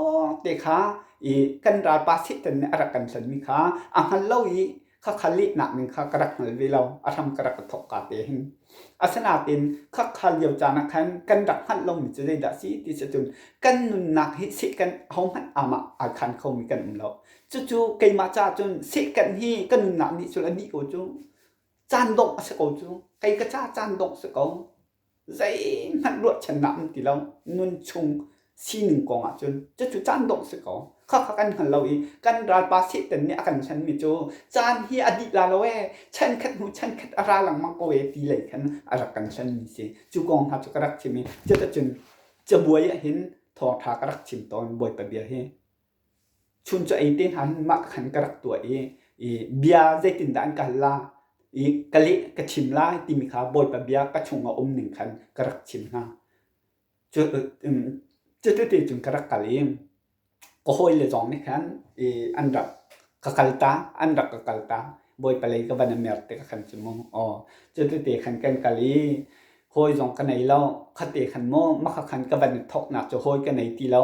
A: เด็กขา อีกันราปาสิตันเนี่ยรักกันสันมิขาอังฮัลโลอีข้าขลิหนักหนึ่งข้ากระดักหันเวลาอาทำกระดักทอกกาเตหิงอาสนาเป็นข้าขลิยวจานักขันกันดักหันลงมิจะได้ดัสิที่จะจุนกันนุนนักฮิสิกันห้องหันอามาอาคันเขามีกันเราจู่ๆไกมาจ้าจนสิกันฮีกันนุนนักนี่จุลนี่กูจูจานดกสกจูไกกระจ้าจานดกสกใจมันรวดชนะมันที่เรานุนชงสีหนึ่งกองจนจู่ๆจานดกสกข้ากันหันเราอีกันราปาสิตันเนี่ยกันฉันมิจูจานฮีอดีตลาโลเอฉันขัดหูฉันขัดอาราหลังมังโกเวตีเลยขันอารักกันฉันมิเสจู่กองหาจุกรักชิมิจะจนจะบวยเห็นทอทากรักชิมตอนบวยไปเบียเฮชุนจะไอเต้นหันมักขันกรักตัวเเบียใจตินดานกันลากะลิกะชิมลาติมิขาบวยไปเบียกะชงอมหนึ่งขันกรักชิมฮะจะติจุนกรักกะลิก็ห้อยเลยจองนี่คันอันดับkakalta andak kakalta boy palay ka ba na merte ka kan mo chutu te khan kan kali hoi jong ka nei lo khate khan mo makhan ka ban thok na cho hoi ka nei ti lo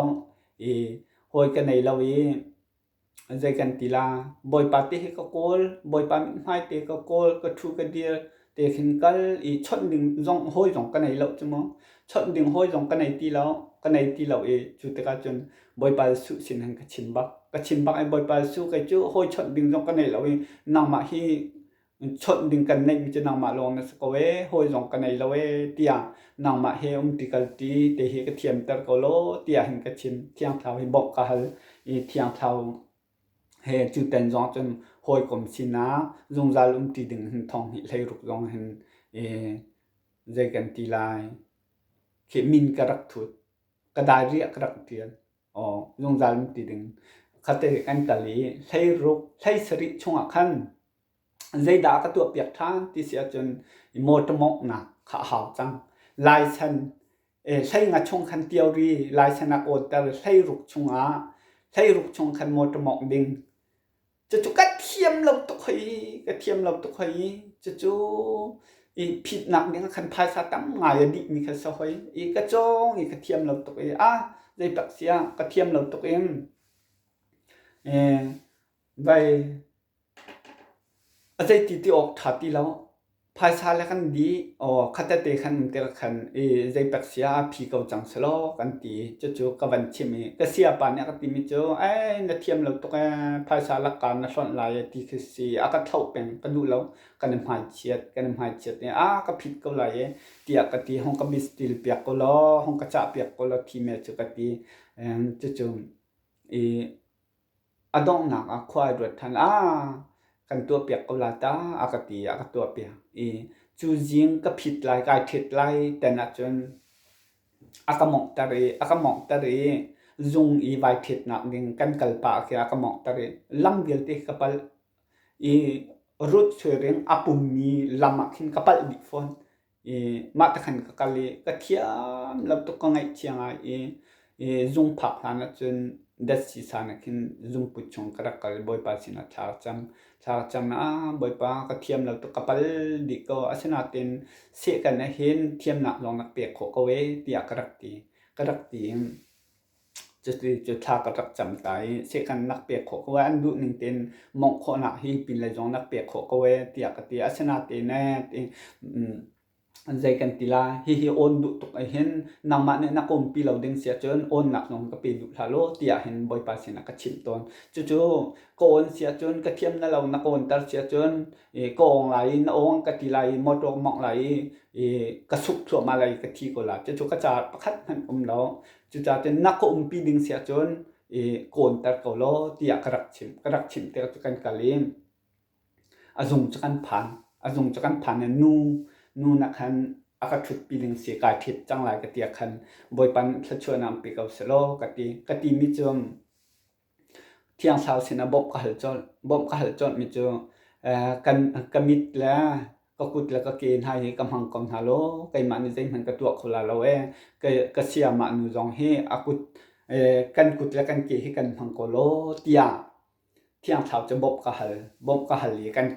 A: hoi ka nei lo zai kan ti la boy pa te ka kol boy pa mai te ka kol ka thu ka dia te khin kal chot ding jong hoi jong ka nei lo chumo chot ding hoi jong ka nei ti lo ka nei ti lo chu te ka chun boy pa su sin han ka chin bak ka chin bak ai boy pa su ka chu hoi chot ding jong ka nei lo nang ma hi chot ding kan nei chu nang ma long na ko we hoi jong ka nei lo tia nang ma he ti kal ti te he ka thiam tar ko lo tia hin ka chin thiam thau hi bok ka hal thiam thau he chu ten jong chun hoi kom sina zung zal ti ding hin thong hi lei ruk jong hin zai kan ti lai ke min ka rak thut ka dai ri ka rak tian zung zal ti ding khate kan kali lei ruk lei sri chunga khan zai da ka tu piak than ti sia chun mo to mok na kha hao chang lai chan lei nga chung khan tiao ri lai chana ko ta lei ruk chunga lei ruk chung khan mo to mok ding chú cắt thiêm lâu tục hay cái thiêm lâu tục hay chú phít nặng những khăn phai sa tắm ngày đi mình khăn sao hay cái chỗ cái thiêm lâu tục ấy dây bạc xia cái thiêm lâu tục em vậy dây tí tí ốc thả tí lâu phai sa lại khăn đi khát tê khăn tê khăn dây bạc xia phi cầu chẳng slo khăn tí chú cái vấn chim cái xia pan này cái tí mi chú nó thiêm lâu tục phai sa lại can nó son lại tí cái xì cái thâu bèn cái đủ lâu cái nấm hai chiết này cái phi cầu lại tí cái tí hong cái mít steel piak cầu lo hong cái chả piak cầu lo thì mẹ chú cái tí chú dong nặng khoai ruột thanกันตัวเปียกก็ลาตาอากาตีอากาตัวเปียกจูจิงก็ผิดลายกายผิดลายแต่นัดจนอากาหมอกตะเรจงไว้ผิดนักดิ่งกันกัลปะคืออากาหมอกตะเรลำเดียวที่กับรุดช่วยเรื่องอปุ่มมีลำขึ้นกับดิฟอนมาตะขันกับกะลีก็เทียมลำตุกงไงเชียงจงผักหานัดจนดัชสีสานขึ้นจงปุจชงกระกะบอยปาสินาชาจังนะบอยปากระเทียมเราตกกระปัลดิก็อาชนาเต็นเสกันนะเห็นเทียมหนักลองนักเปียกโขกเวเตียกระดักตีจะทากระดักจำใจเสกันนักเปียกโขกเวอันดูหนึ่งเต็นมองโคหนักที่ปินเลยจงนักเปียกโขกเวเตียกระตีอาชนาเต็นแน่ใจกันตีลาฮิโอนดุตกเห็นนางมาเนี่ยนักอมปีเราดึงเสียจนโอนหนักลงก็ปีดุทาโลเตียเห็นบอยปาสินักชิมตอนจู่ๆก็โอนเสียจนกระเทียมนั่นเรานักโอนตัดเสียจนก็องไหลนองกะตีไหลมอดมองไหลกระสุกถั่วมาไหลกะทีก็ละจู่ๆกระจาดประคัดมันอมเราจู่ๆจะนักอมปีดึงเสียจนโกนตัดก็โลเตียกระดักชิมเตียกกันกะเลมอาจงจะกันผ่านเนี่ยนูนักขันอากาศทุบปีหนึ่งเสียกายทิศจังไรกติขันบอยปันชัชวนำปีกับสโลกติมิจมเที่ยงเช้าสินะบบกหัลจนมิจมกันมิดแล้วก็กุดแล้วก็เกณฑ์ให้กำหังกองฮาโลไกมันนี่ใจมันกระตัวคนละเราก็เสียมานูจองให้อากุดกันกุดแล้วกันเกให้กันพังโกโลเที่ยงเช้าจะบบกหัลลีกัน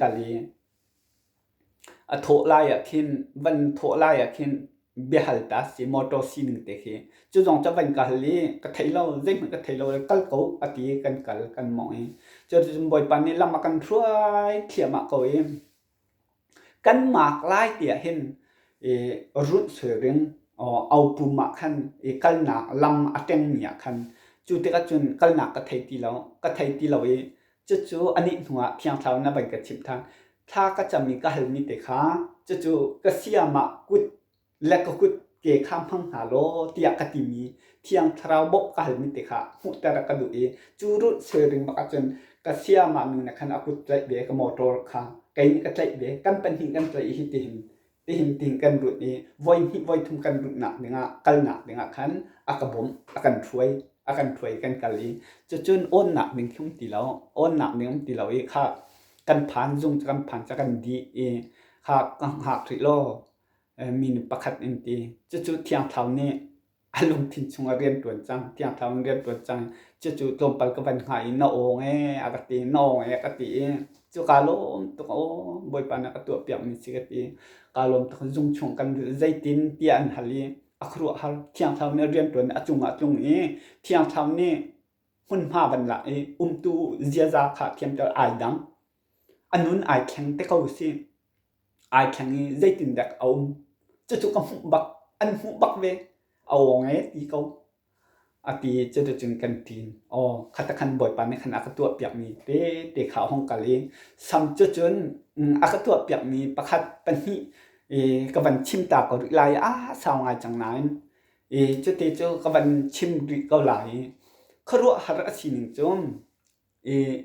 A: กะลีโถไล่ขึ้นวันโถไล่ขึ้น behalta si motor si ning te khi chu jong cha van ka li ka thailo zai ka thailo kal ko ati kan kal kan mo e chu boi pan ni lam kan thuai thiama ko e kan mak lai tia hin e rut sering au pu ma khan e kal na lam ateng nia khan chu te ka chun kal na ka thai ti lo e chu ani hnuwa thiang thlau na ban ka chip thang tha ka chami ka hal mi te kha chu ka siama kutและก็กุดเกข้ามพังหาโลเตียกติมีเที่ยงทราวบกกะหมิติค่ะหุตระกะดุเอจูรุเสริงบักจนกะเสียมามีนะคันอกุดใจเบกะมอตอร์ค่ะไกนี่กะใจเบกันเป็นหิงกันใจหิติหินติงกันรุนี้ไว้หิไว้ทุมกันรุนักเนงะกัลนักเนงะคันอากะบ่มอากันถวยกันกะลีจะจนโอนนักนึงคุมติแล้วโอนนักนึงติแล้วเอค่ะกันผ่านซุงกันผ่านจะกันดีเอค่ะกังหักถิโลมีนประคัดอินตีจู่ๆเที่ยงเท่านี้อารมณ์ทิ้งชงเรียนตัวจังเที่ยงเท่าเรียนตัวจังจู่ๆตรงไปก็เป็นหายนอองอากตินอองอากติจู่กาลมตัวโอ้บอยปานักตัวเปียกมีสิกติกาลมตัวจุงชงกันใจตินเตียนฮัลลีอักรัวฮัลเที่ยงเท่านี้เรียนตัวนี้จุงเที่ยงเท่านี้หุ่นผ้าบรรลักตูเจียซาขาเทียมตัวไอดังอันนู้นไอแข็งแต่เขาสิไอแข็งใจตินเด็กเอาจู่ๆก็หุบักอันหุบักเวเอาไงตีเขาตีจะจึงกันทีนขัดขันบ่อยปานในขณะตัวเปียกมีเตะขาวห้องกะลีซ้ำจนอักตัวเปียกมีประคัดปันหิกับวันชิมตาก็ไหลสาวงานจังนั้นจะเตะกับวันชิมริก็ไหลขรัวหาราศีหนึ่งจม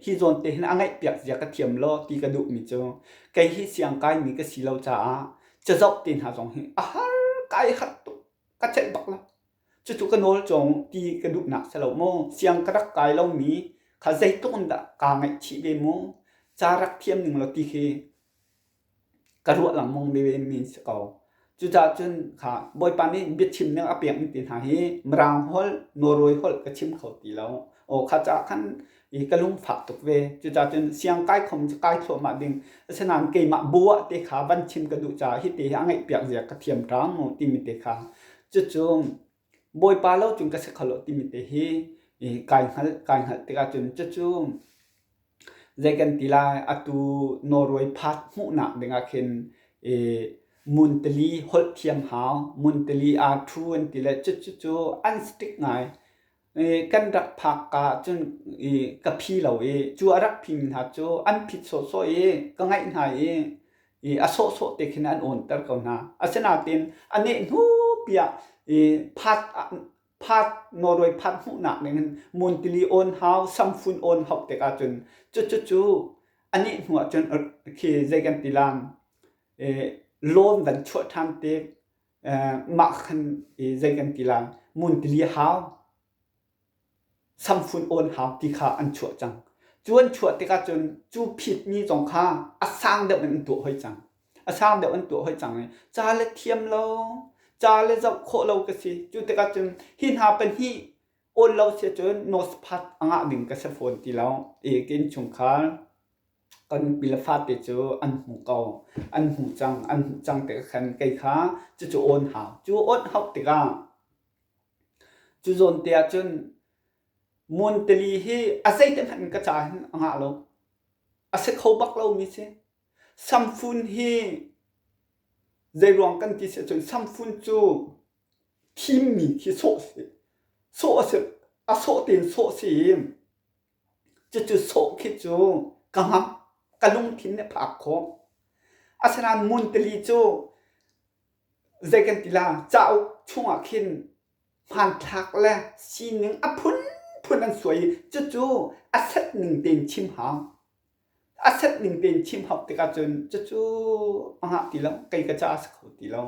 A: ฮิโซนเตหินอังไงเปียกจะกระเทียมล้อตีกระดูกมีจงไก่ฮิเสียงไก่มีก็สีเหลาจ้าจะจบตีนหาจงหิไก่ขัดตุกระเจ็บบักละจู่ๆก็โน้ตจงตีกระดูกหนักสลบโมเสียงกระดักไก่เรามีข้าใจตุ้นดะกางไอชีเบโมจารักเทียมหนึ่งเราตีเคกระรัวหลังมองเบมีสกอจู่จ้าจนข้าบอยปานนี้เบียดชิมเนี่ยอเปียกมีตีนหาเฮมรางฮอลโนโรยฮอลกระชิมเขาตีแล้วข้าจะขันกระลุงฝักตกเวจู่จ้าจนเสียงไก่คมจะไก่โผล่มาดึงฉะนั้นเกยมาบัวเตะขาบันชิมกระดูกจ่าฮิตเตะอังไงเปียกเสียกระเทียมร้างโมตีมิเตะขาจู่บอยปาแล้วจุงกระเสกขลุ่ยมิเตฮีกายหัดติกาจุนจู่เจกันติลาอตูนอร์เวย์พัดมุนักเดงาเคนมุนตลีฮอลเทียมหาวมุนตลีอาทรูนติเลจู่อันสติกไงกันรักพักกาจนกับพี่เราจู่รักพิมหาจู่อันผิดโซก็ไงหายอโซเตคินันโอนเตอร์กันนะอาชนาเต็นอันนี้หูเปียพัดนอร์เวย์พัดหูหนักเนี่ยมุนติลีโอนเฮาซัมฟุนโอนฮอกเตกาจนจู่อันนี้หัวจนคือใจกันติลามโลนดันชั่วทำเตมักขันใจกันติลามมุนติลีเฮาซัมฟุนโอนเฮาที่ขาอันชั่วจังจวนชั่วเตกาจนจู่ผิดมีจงค่าอสร้างเด็กมันตัวห้อยจังอสร้างเด็กมันตัวห้อยจังเลยจาเล็กเทียมเราจาเลยจะโคเราก็สิจุดเตกัจนหินหาเป็นหิโอนเราเสียจนโนสพัดอ่างดึงก็เสฟนตีเรากินชงคากันปิลฟาเตจอันหูเก่าอันหูจังเตะขันไก่ขาจู่โอนหาจู่โอนหาเตกาจู่โจนเตียจนมุนตลีฮีอาศัยเต็มหันกระจายอ่างเราอาศัยเขาบักเรามิเซซัมฟุนฮีใจรวงกันที่เสียจนซ้ำฟุ้นจูทีมมีที่โซ่เสียโซ่เต็นโซ่เสียจู่โซ่คิดจูกะลุงทิ้งเนี่ยผักคออาสนานมุนตลีจูใจกันติลาเจ้าช่วงขินผ่านทักและสีหนึ่งพุ่นนั้นสวยจู่อาเซตหนึ่งเต็นชิมหาอาเซตหนึ่งเป็นชิมหับเตกาจนจู่ตีแล้วไก่กระจาสเขาตีแล้ว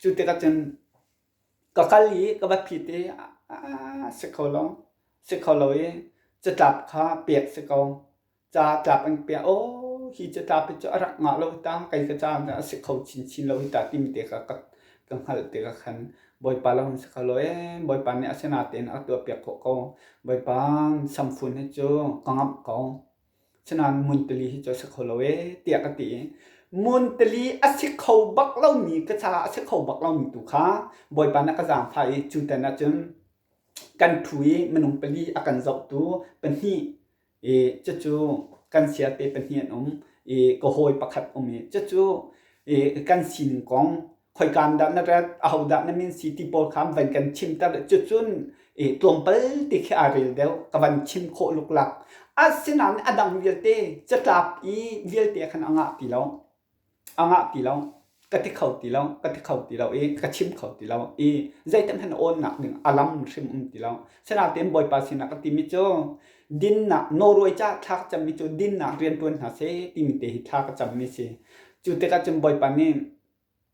A: จู่เตกาจนก็กะลีก็แบบผิดสเขาเลยจะจับขาเปียกสเขาจะจับอันเปียกฮีจะจับไปจะรักงาเราตามไก่กระจาสเขาชินเราตาติมเตกากังหัลเตกาขันบอยปาเราสเขาเลยบอยปานเนี่ยชนะเต็นเอาตัวเปียกเขาบอยปานสัมฟุนให้จู่กังอับเขาฉะนั้นมุนตลีที่จะสกอลเวเตียกติ มุนตลีอาศัยเขาบักเล่ามีกระชาอาศัยเขาบักเล่ามีตุขาบ่อยปานนักจางไฟจุดแต่นะจนกันถุยมันนุ่มปลีอากันจบตัวเป็นที่จู่กันเสียเตเป็นที่ก็หอยประคัดจู่กันสินกองคอยการดันนั่นแหละเอาดันนั่นมีสิติโปลคำวันกันชิมแต่จู่ตัวเปิลติแค่อะไรเดียวกับวันชิมโคลุกลักอาศินันอดังเวลเตจะกลับเวลเตขันอ่างตีแล้วก็ที่เขาตีแล้วก็ชิมเขาตีแล้วใจเต็มหันโอนหนักหนึ่งอารมณ์ชิมตีแล้วฉะนั้นเต็มบ่อยปาสินักตีมิโจดินหนักโนรวยจ้าทักจำมิโจดินหนักเรียนตัวหาเสตีมิเตหิทักจำมิเสจุดเตก็จำบ่อยปานี่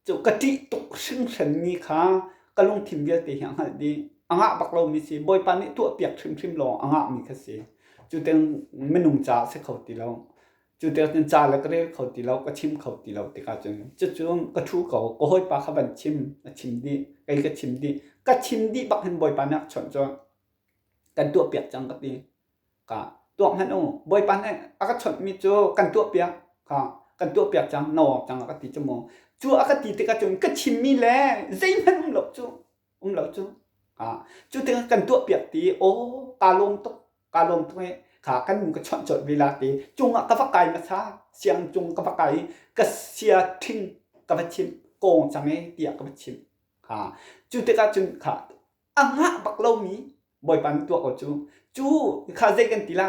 A: จุดกติตุกซึ่งฉันมีค่ะก็ลงทิมเวลเตอย่างหันดีอ่างบักเรามีเสบ่อยปานี่ตัวเปียกชิมรออ่างมีแค่เสจุดเต็มไม่นุ่งจ้าเสเขาตีแล้วจุดเดียวกันจ่าแล้วก็เรียกเขาตีเราก็ชิมเขาตีเราติการจนจุดจงก็ทูเขาก็ห้อยปลาขับันชิมดีไอ้ก็ชิมดีบักเห็นบ่อยปานเนี่ยชนจนกันตัวเปียกจังก็ตีก็ตัวมันโอ้บ่อยปานเนี่ยอาก็ชนมีโจกันตัวเปียกก็กันตัวเปียกจังนอจังก็ตีจมูกจูอาก็ตีติการจนก็ชิมมีแหละใจมันหลบจูจุดเดียวกันตัวเปียกตีโอ้กาลงตัวขากันมุงก็ชอนจดเวลาตีจุงกะฟักไก่มาซาเสียงจุงกะฟักไก่ก็เสียทิ้งกะฟักชิมโกงจังไงเตียกะฟักชิมค่ะจุดเด็กจุนค่ะอ่างะบักเล่ามีบ่อยปันตัวก็จูข้าใจกันตีล่า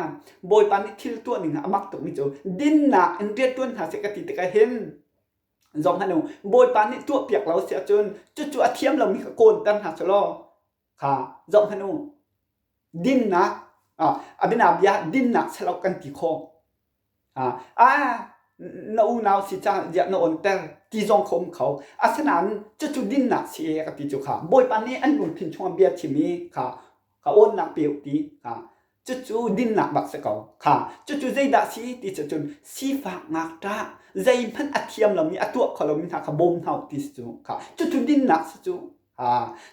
A: บ่อยปันนี่ทิลตัวหนึ่งอ่ะมักตัวมีจูดินน่ะอันเรียกตัวหาเสกติตะกะเห็นจอมฮันนูบ่อยปันนี่ตัวเปียกเราเสียจนจู่อาเทียมเรามีโกนตันหาสลอค่ะจอมฮันนูดินนะabin abia din nak selok kan tiko na u naw si cha ya no on ter ti jong khom khau asanan chu din nak si ka ti chu kha boy pan ni an lun thin chong bia chimi kha on nak piu ti chu din nak bak se kau kha chu zai da si ti chu si fa ngak ta zai phan athiam lam ni atu kholom ni kha bom thau ti chu kha chu din nak chu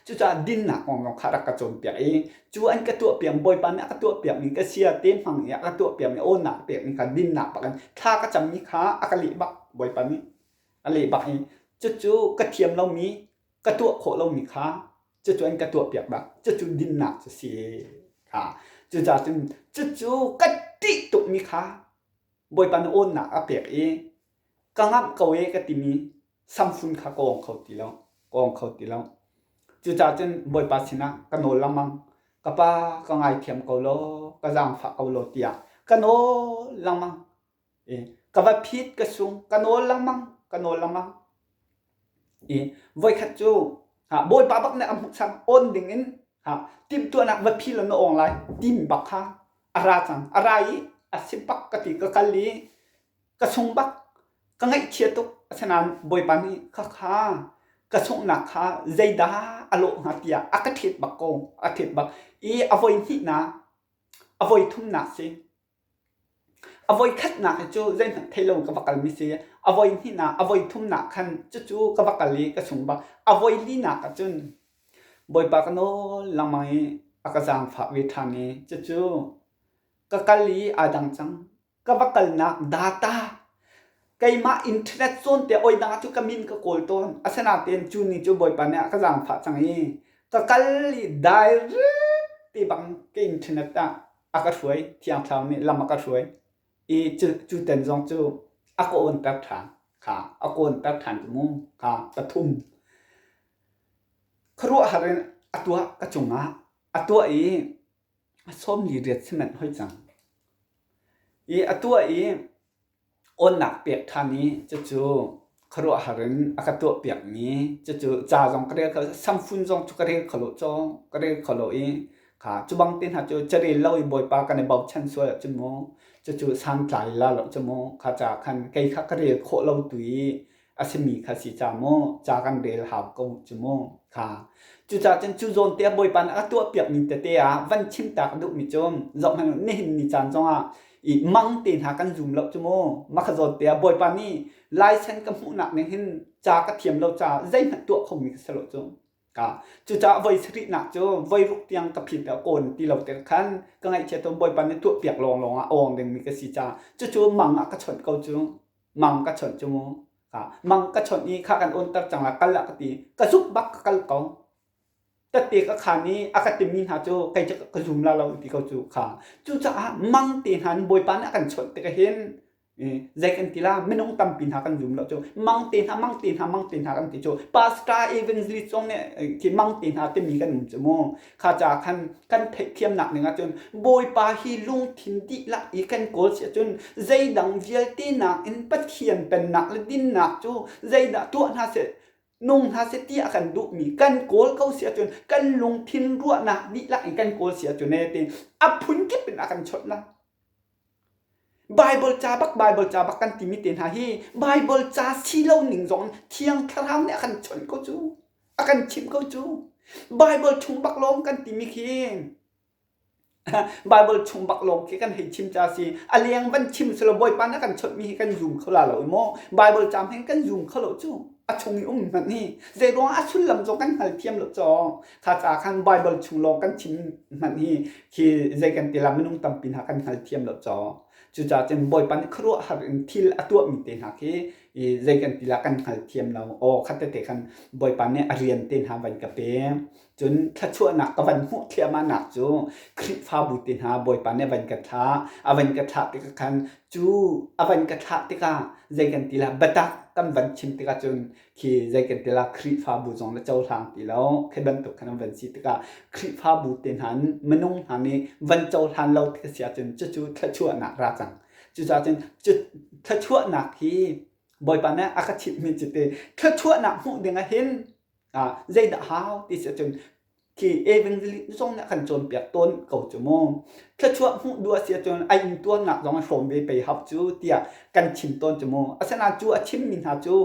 A: chú cha din nạc ngong ngọc khát cả chôn bẹt chú anh cái tụi bẹt bồi pan cái tụi bẹt mình cái xia tên phẳng nhẹ cái tụi bẹt mình ôn nạc bẹt mình cả din nạc bạc tha cái chấm mi khá cái lì bạc bồi pan mi lì bạc chú cái thiềm lâu mi cái tụi khổ lâu mi khá chú anh cái tụi bẹt bạc chú din nạc chú xì chú cha chú cái tị tụi mi khá bồi pan ôn nạc cái bẹt cái ngáp cầu cái tì mi samsung khá gong khâu tì lâu chú cha chân bồi pa sina cái nồi lamang cái pa cái ngày thiềm cầu lo cái giang phạ cầu lo tia cái nồi lamang cái vài phít cái sung cái nồi lamang với khách chú bồi pa bắc này âm sang ôn đình in tim tua nak vài phít là nó ong lại tim bắc ha ara chang arai asim bắc cái tí cái kali cái sung bắc cái ngày chia tục senan bồi pa ni khaกระทรวงนักข่าใจด่าอโลหะเตียอากาศเทศบักโกอากาศบักอวัยหินะอวัยทุ่มนักสิอวัยขัดนักจู่ใจหนักเทลงกับบักกลมิสิอวัยหินะอวัยทุ่มนักขันจู่กับบักกลีกระทรวงบักอวัยลีนักจุนบอยปากโนลังไมอากาศจังฝากวิธานีจู่กับกลีอาดังจังกับบักกลนักดาตาไกมาอินเทอร์เน็ตโซนแต่โอยดังจุกมินก็โกลต้นอาสนะเต็นจูนี่จูบอยปันเนี่ยก็จังฝากจังนี้ก็กัลลีได้ที่บังก็อินเทอร์เน็ตอ่ะอากาศสวยที่อังกฤษนี่ลำอากาศสวยจูเต็นจงจูอากาศอุ่นแป๊บฐานค่ะอากาศอุ่นแป๊บฐานจมูกค่ะปทุมครัวหาเรนอตัวกระจงอ่ะตัวส้มลีเรียดสิมันห้อยจังอตัวôn nạc bẹt thà ní chú khẩu hà rừng ácตัวbẹt ní chú cha dòng cái đấy cái sam phun dòng chú cái đấy khẩu cho cái đấy khẩu cả chú băng tên hạt chú chơi đi lâu bồi pa cái này bọc chân xuôi chú mô chú sang trái là lọ chú mô khá cha khăn cây khác cái đấy khổ lâu tùy asimi khá si cha mô cha cái đấy hào câu chú mô cả chú cha chân chú dồn tia bồi pa ácตัวbẹt mình tia văn chim tạc đụng mình chôm giọng hàng nên mình chán dòng mang tiềnหากันzoom แล้วจุโมมาขจรเตียบอยปานี่ลายเส้นกับหูหนักเนี่ยเห็นจากระเทียมเราจะใจหันตัวเขามีสลบจุจูจะไว้สริหนักจูไว้ลุกเตียงกับผิดแล้วโกนตีเราแต่คันก็ไงเชื่อตัวบอยปานี่ตัวเปียกลองอ่ะอองเดงมีกระสีจ้าจูมังอ่ะก็ชนเขาจู มังก็ชนจมูค่ะมังก็ชนนี้ข้ากันอนตัดจังละกันละกติกระซุบบักกันเกาแต่เตียกขานี้อากาศมีหาจูใครจะกระซุมลาเราตีเขาจูค่ะจูจะมังตีหันบอยปานอากันชนแต่ก็เห็นใจกันทีละไม่น้องตำปินหากันซุมเราจูมังตีนหามังตีนหามังตีนหากันตีจูปาสตาเอเวนซิลิซงเนี่ยที่มังตีนหาเต็มมีกันหมุนจมูข้าจะกันเทียมหนักหนึ่งจนบอยปาฮีลุงทินดีละอีกันโกลเสียจนใจดังเวียตีหนักอินปัดเขียนเป็นหนักและดินหนักจูใจดักตัวน่าเสียนุ่งฮาเสตีอากันดุมีกันโกลเขาเสียจนกันลงทินรั่วหนักดีละอีกันโกลเสียจนเนติอับพุนกิเป็นอากันชดละBible จาบัก Bible จาบักกันติมิเตนหาฮี Bible จาซีโลหนึ่งสองเที่ยงคราวเนี่ยอากันชนเขาจูอากันชิมเขาจู Bible ชุงบักลงกันติมิคีBible ชุงบักลงคือกันให้ชิมจาซีอาเลียงบันชิมสลบอยปานอากันชดมีกันยูมเขาลาเราโม Bible จามให้กันยูมเขาเราจูอาชงอุ้มมันนี่เจรองอาชุนลำจงกันหัลเทียมหลจอถ้าจากกันไบเบิลชุงลองกันชิมมันนี่คือเจกันตีลาไม่นุ่งตำปินหากันหัลเทียมหลจอจุจ่าเจนบอยปันครัวหันทิลตัวมีเตนหาคือเจกันตีลากันหัลเทียมเราโอ้ขัดเตะกันบอยปันเนี่ยเรียนเตนหาวันกับเป้จนถ้าชั่วหนักกับวันหัวเทียมาหนักจูคลิปฟ้าบุตรหาบอยปันเนี่ยวันกระทะอวันกระทะติกกันจูอวันกระทะติกาเจกันตีลาบัตักกันวันชิมติกาจนคือใจกันแต่ละคลิปฟ้าบุจงและเจ้าทางตีแล้วแค่บันตุกขนมวันสิติกาคลิปฟ้าบุเต็นหันมนุงหันนี้วันเจ้าทางเราเสียจนจุทัชั่วหนักราจังจุจาจนจุทัชั่วหนักที่บอยปานเนี่ยอากาศชิดมีจุดเตทัชั่วหนักหูเดียงเห็นใจด่าหาวที่เสียจนที่เอเวนลิซงเนี่ยขันจนเปียกต้นเก่าจมงถ้าชั่วหูดัวเสียจนไอ้ตัวหนักลองมาโฟมไปหับจูเตียกันชิมต้นจมงอาสนาจูอาชิมมินหาจู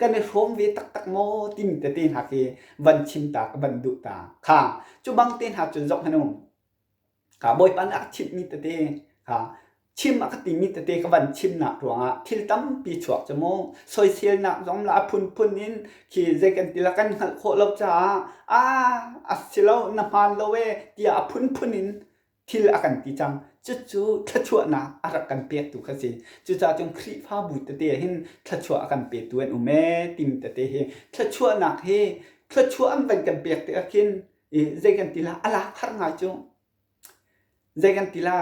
A: กันในโฟมตักโมติมแต่ตีนหาเกวันชิมตาวันดุตาค่ะจูบังตีนหาจูจกขนมค่ะบอยปันอาชิมมีแต่เตค่ะชิมอักติมีแต่เตกวันชิมหนักหลวงทิลตั้มปีฉวกจมูกซอยเซียนหนักจอมละพุนนินขี่ใจกันตีละกันหักโคเราจ้าอัศเราน้ำมันเราเวตีอาพุนนินทิลอากันตีจังจู่ทัชวหนักอารักกันเปียตุขสิจู่จ่าจงครีฟ้าบุตรเตหินทัชวอากันเปียตัวอุเมติมแต่เตเฮทัชวหนักเฮทัชวอันเป็นกันเปียเตอคินใจกันตีละอะไรขนาดจงใจกันตีละ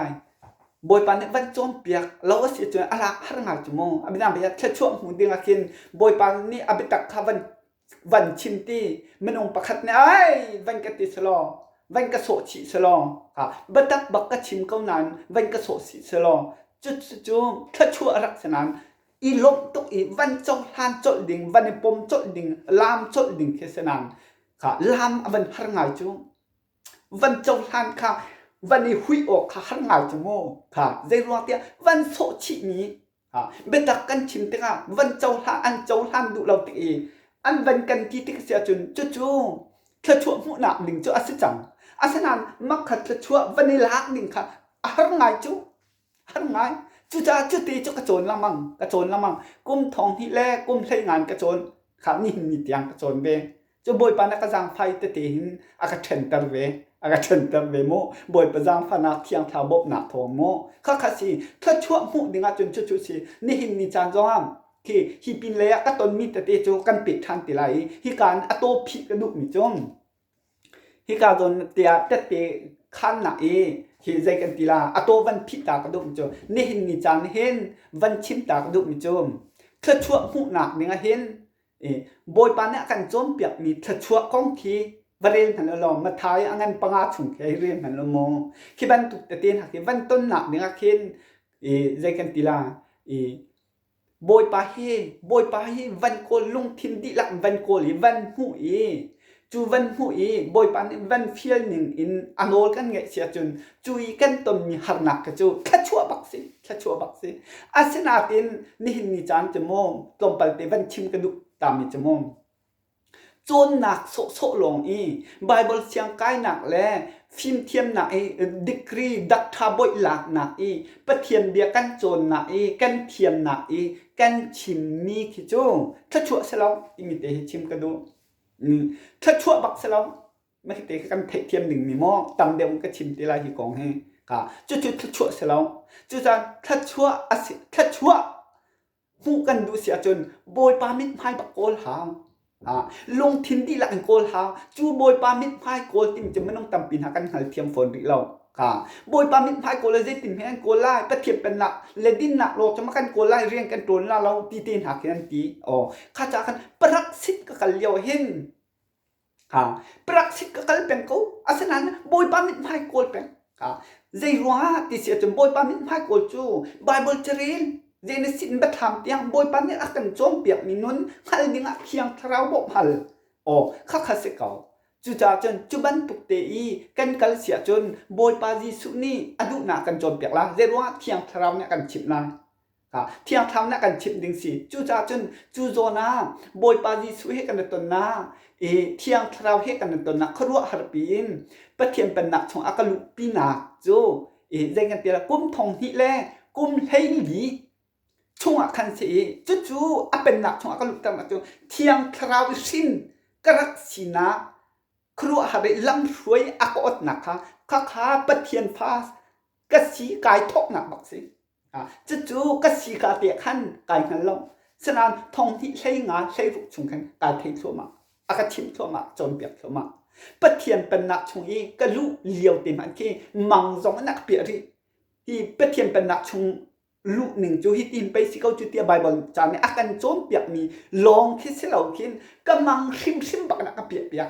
A: บอยปานเนี่ยวันจอมเปียกเราก็เสียจนอะไรหางาจมูกอภิธรรมไปแค่ช่วงหุ่นดิ่งอาคินบอยปานนี่อภิตักขวันชิมตีมันองประคัดเนี่ยวันกติสลอวันกระโสชิสลอบัตักบักกะชิมเขานั้นวันกระโสชิสลอจุดแค่ช่วงรักษณะอีลบตุกอีวันจงทานจดดิ่งวันปมจดดิ่งลามจดดิ่งแค่สนานลามวันหางาจูวันจงทานค่ะวันนี้หุยออกข้าหันงาจมูกค่ะใจรัวเตียวันโสชิมีเบตักกันชิมเตียวันเจ้าทานอันเจ้าทานดูเราตีอันวันกันที่ติกเสียจนจู่เธอชั่วหัวหนักหนึ่งจู่อัศจรรย์อัศนันมักขัดเธอชั่ววันนี้ลักหนึ่งค่ะหันงาจู่หันงาจู่จ้าจู่ตีจู่กระโจนละมังกุ้มทองที่แรกกุ้มใช้งานกระโจนขานี่มีเตียงกระโจนเบจู่บอยปานกระจังไฟเตติหินอากาศเฉินตะเวอากาศเฉินตะเวโมบอยประจังฟานาเทียงทาบบหนักทองโมข้าข้าสิถ้าชั่วหูดึงอาจนจู่สินี่หินนี่จานจอมที่ฮิปินเลยก็ต้นมีแต่เตจูกันปิดทันติไลฮิการอโตพิกระดุกมิจงฮิการโดนเตียเตเตขันน่ะฮิใจกันติลาอโตวันพิตากระดุกมิจงนี่หินนี่จานเห็นวันชิมตากระดุกมิจงถ้าชั่วหูหนักดึงอาเห็นบอยปานเนี่ยกันจมเปียกมีถ้าชั่วกองทีบริเวณหันลมมาทายอันนั้นปังอาชุงแค่เรียนหันลมคิดบันตุกแต่เตียนหักวันต้นหนักดึงอาเห็นใจกันติลาบอยปาฮีวันโกลุงทิมดิลักวันโกลีวันหูจูวันหูบอยปานวันเฟียลหนึ่งอินอันโอลกันเงเสียจนจุยกันต้นมีหักหนักกระจูแค่ชั่วบักสิอาเซนาตินนี่หินนิจานจมงตรงไปเตวันชิมกระดุกตามมิจมงจนหนักโซลงไบเบิลเสียงใกล้หนักและฟิล์มเทียมหนักดิกรีดักทาบอยหลักหนักปะเทียมเบียกันโจนหนักกันเทียมหนักกันชิมมีคิจูถ้าชั่วเสลาอิมิเตชิมกระดูถ้าชั่วบักเสลาไม่คิดเตกันเทียมหนึ่งมีหม้อตำเดียวก็ชิมตีลาหิกองให้จุดถ้าชั่วเสลาจุดถ้าชั่ว หูกันดูเสียจนโบยปามิดไพ่บักโกลหาวลงทินดีละกันโกลหาวจูโบยปามิดไพ่โกลติมจะไม่ต้องตำปินหากันหันเทียมฝนริเราโบยปามิดไพ่โกลเลยติมให้กันโกลไล่ประเทียบเป็นหนักเลดินหนักโลจะมากันโกลไล่เรียงกันตัวละเราตีตีนหากันตีข้าจะกันปรักสิทธิ์กันเลี้ยวเห็นปรักสิทธิ์กันเป็นเขาอาศัยนั้นโบยปามิดไพ่โกลเป็นใจรัวที่เสียจนโบยปามิดไพ่โกลจูไบเบิลเจริญเจนสินบัตรทำที่ยังบอยปันนี่อากันโจมเปียกมีนุนฮัลดิ่งเพียงทราวบฮัลข้าข้าเสกเอาจุจ่าจนจุบันตุกเตอีกันกัลเสียจนบอยปาจีสุนี่อดุนากันโจมเปียกละเรียกว่าเพียงทราวเนี่ยกันชิบนะเพียงทำเนี่ยกันชิบดิ่งสิจุจ่าจนจุโจนาบอยปาจีสุให้กันตนนาเพียงทราวให้กันตนนาครัวฮาร์ปีนประเทียนเป็นนักชงอากาลุปีนาโจเจกันเตียกุ้มทองฮิเล่กุ้มเฮลีช่วงคันสีจู่ๆเป็นหนักช่วงก็ลุกตามมาจนเที่ยงคราวสิ้นกระสินะครัวหาไปลำรวยอากอดหนักค่ะข้าปะเทียนฟ้ากระสีกายทกหนักบักสิจู่ๆกระสีกาเตียขันกายขันลงสนานทองที่ใช้งานใช้รุกชุงกันกายเททั่วมาอากาชิมทั่วมาจนเปียกทั่วมาปะเทียนเป็นหนักช่วงนี้ก็ลุเลี้ยวเต็มอันที่มังสองนักเปียรีที่ปะเทียนเป็นหนักช่วงลูกหนึ่งจูฮิตินไปสิเขาจุดเตียไบเบิลจามีอาการโจมเปียกมีลองคิดเสียเหล่าคินกำลังริมบักนักเปียก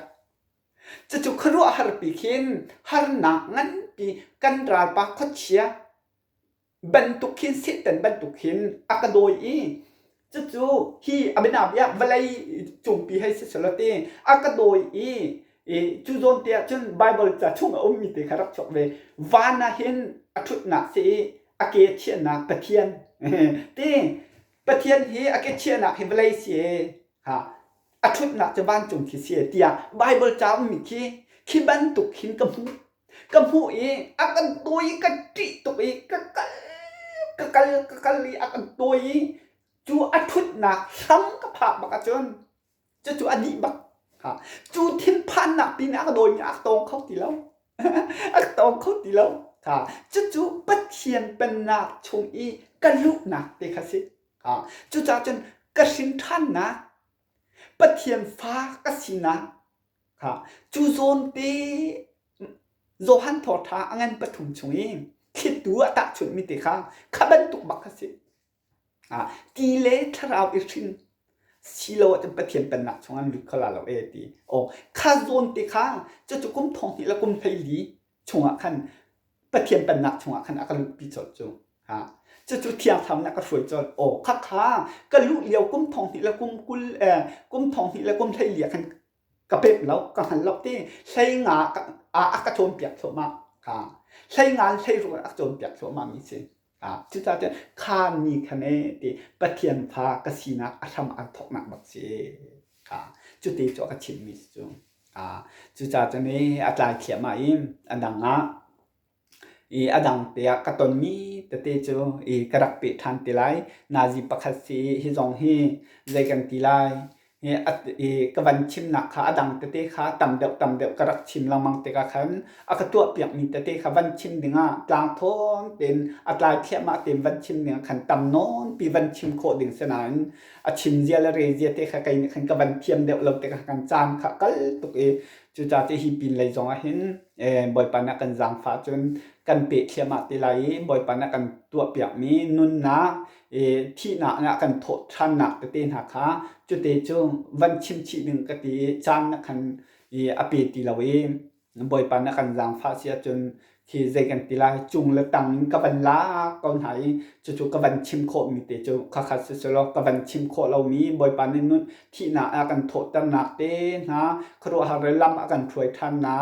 A: จะจุครัวฮาร์ปีคินฮาร์นักงั้นปีกันราปากขดเชียบรรทุกคินสิตันบรรทุกคินอากาโดยจะจูฮีอเบนาบยาเวลัยจุ่มปีให้สิสละตีอากาโดยจูโจนเตียจนไบเบิลจะชุ่มอมมิติคารับชกเววานาเห็นอทุตนาสีอาเกเชียนะปะเทียนที่ปะเทียนฮีอาเกเชียนะเฮเวลเซียอาทุตนะจะบ้านจุ่มที่เสียเตียไบเบิลจ้ามีขี้บันตุกหินกำหูอากันตัวกันติตัวกันลีอากันตัวจูอาทุตนะซ้ำกับผักบักจนจะจูอดีบักจูทิมพันนักปีนักโดยอักตองเขาตีแล้วอักตองเขาตีแล้วจู่ๆปัจเจียนเป็นนักชงกันลุกนักเด็กสิจู่ๆจนกระสินท่านนะปัจเจียนฟ้ากระสินะจู่โจนตีโจฮันทอทาอันนั้นปฐมชงคิดดูตัดชุดมิติข้าบันตุกบักสิตีเล่ทราวอิชินสิโลจะปัจเจียนเป็นนักชงอันลุกขลาเราตีข้าโจนตีจู่ๆกุมทองนี่แล้วกุมไทลีชงอันปะเทียนเป็นนักชงขันอากาลุปีจดจูจะจุดเทียงทำนักก็สวยจดข้าก็ลุเลี้ยวกุ้มทองนี่แล้วกุ้มทองนี่แล้วกุ้มไทยเหลียกันกระเป็ดแล้วก็หันล็อกที่ใช้งาอากาโจนเปียกโฉมาใช้งานใช้รู้อากาโจนเปียกโฉมามีสิจุดจะข้ามีคะแนนที่ปะเทียนพากสีนักทำอันทอกนักบักสิจุดที่จอกระชิมมีจูจุดจะนี้อาจารย์เขียนมาอันดังนะอดังเตียกตอนมีแต่เตจูกระดักปิดทันติไลนาจีปักสีฮิจงฮีใจกันติไลกวันชิมนักขาอดังเตขาตำเดกระดักชิมลังมังเตกขันอากตัวเปียกมีเตขาวันชิมดึงกลางทนเป็นอัตราเทียมาเต็มวันชิมดึงขันตำโน้นปีวันชิมโคดึงสนานชิมเจียละเรเจียเตขาไกขันกวันเทียมเดลเตขากันจานขากัลตุกจุดาที่ฮิปินเลยจงเห็นบ่อยปานักกันจางฟ้าจนกันเปะเทียมาติไลบ่อยปานักกันตัวเปียกมีนุนนะที่หนักนะกันโถชันหนักเต้นหักจุดเตจงวันชิมชีหนึ่งกติจานนักกันอเปติลาเวบ่อยปานักกันจางฟ้าเสียจนที่ใจกันติไลจุงและตังกับวันลาก่อนหายจู่ๆกับวันชิมโคมีเตจงข้าสุดๆกับวันชิมโคเรามีบ่อยปานนี้นุนที่หนักกันโถตั้งหนักเต้นะครัวหาเรื่องล้ำกันช่วยท่านนะ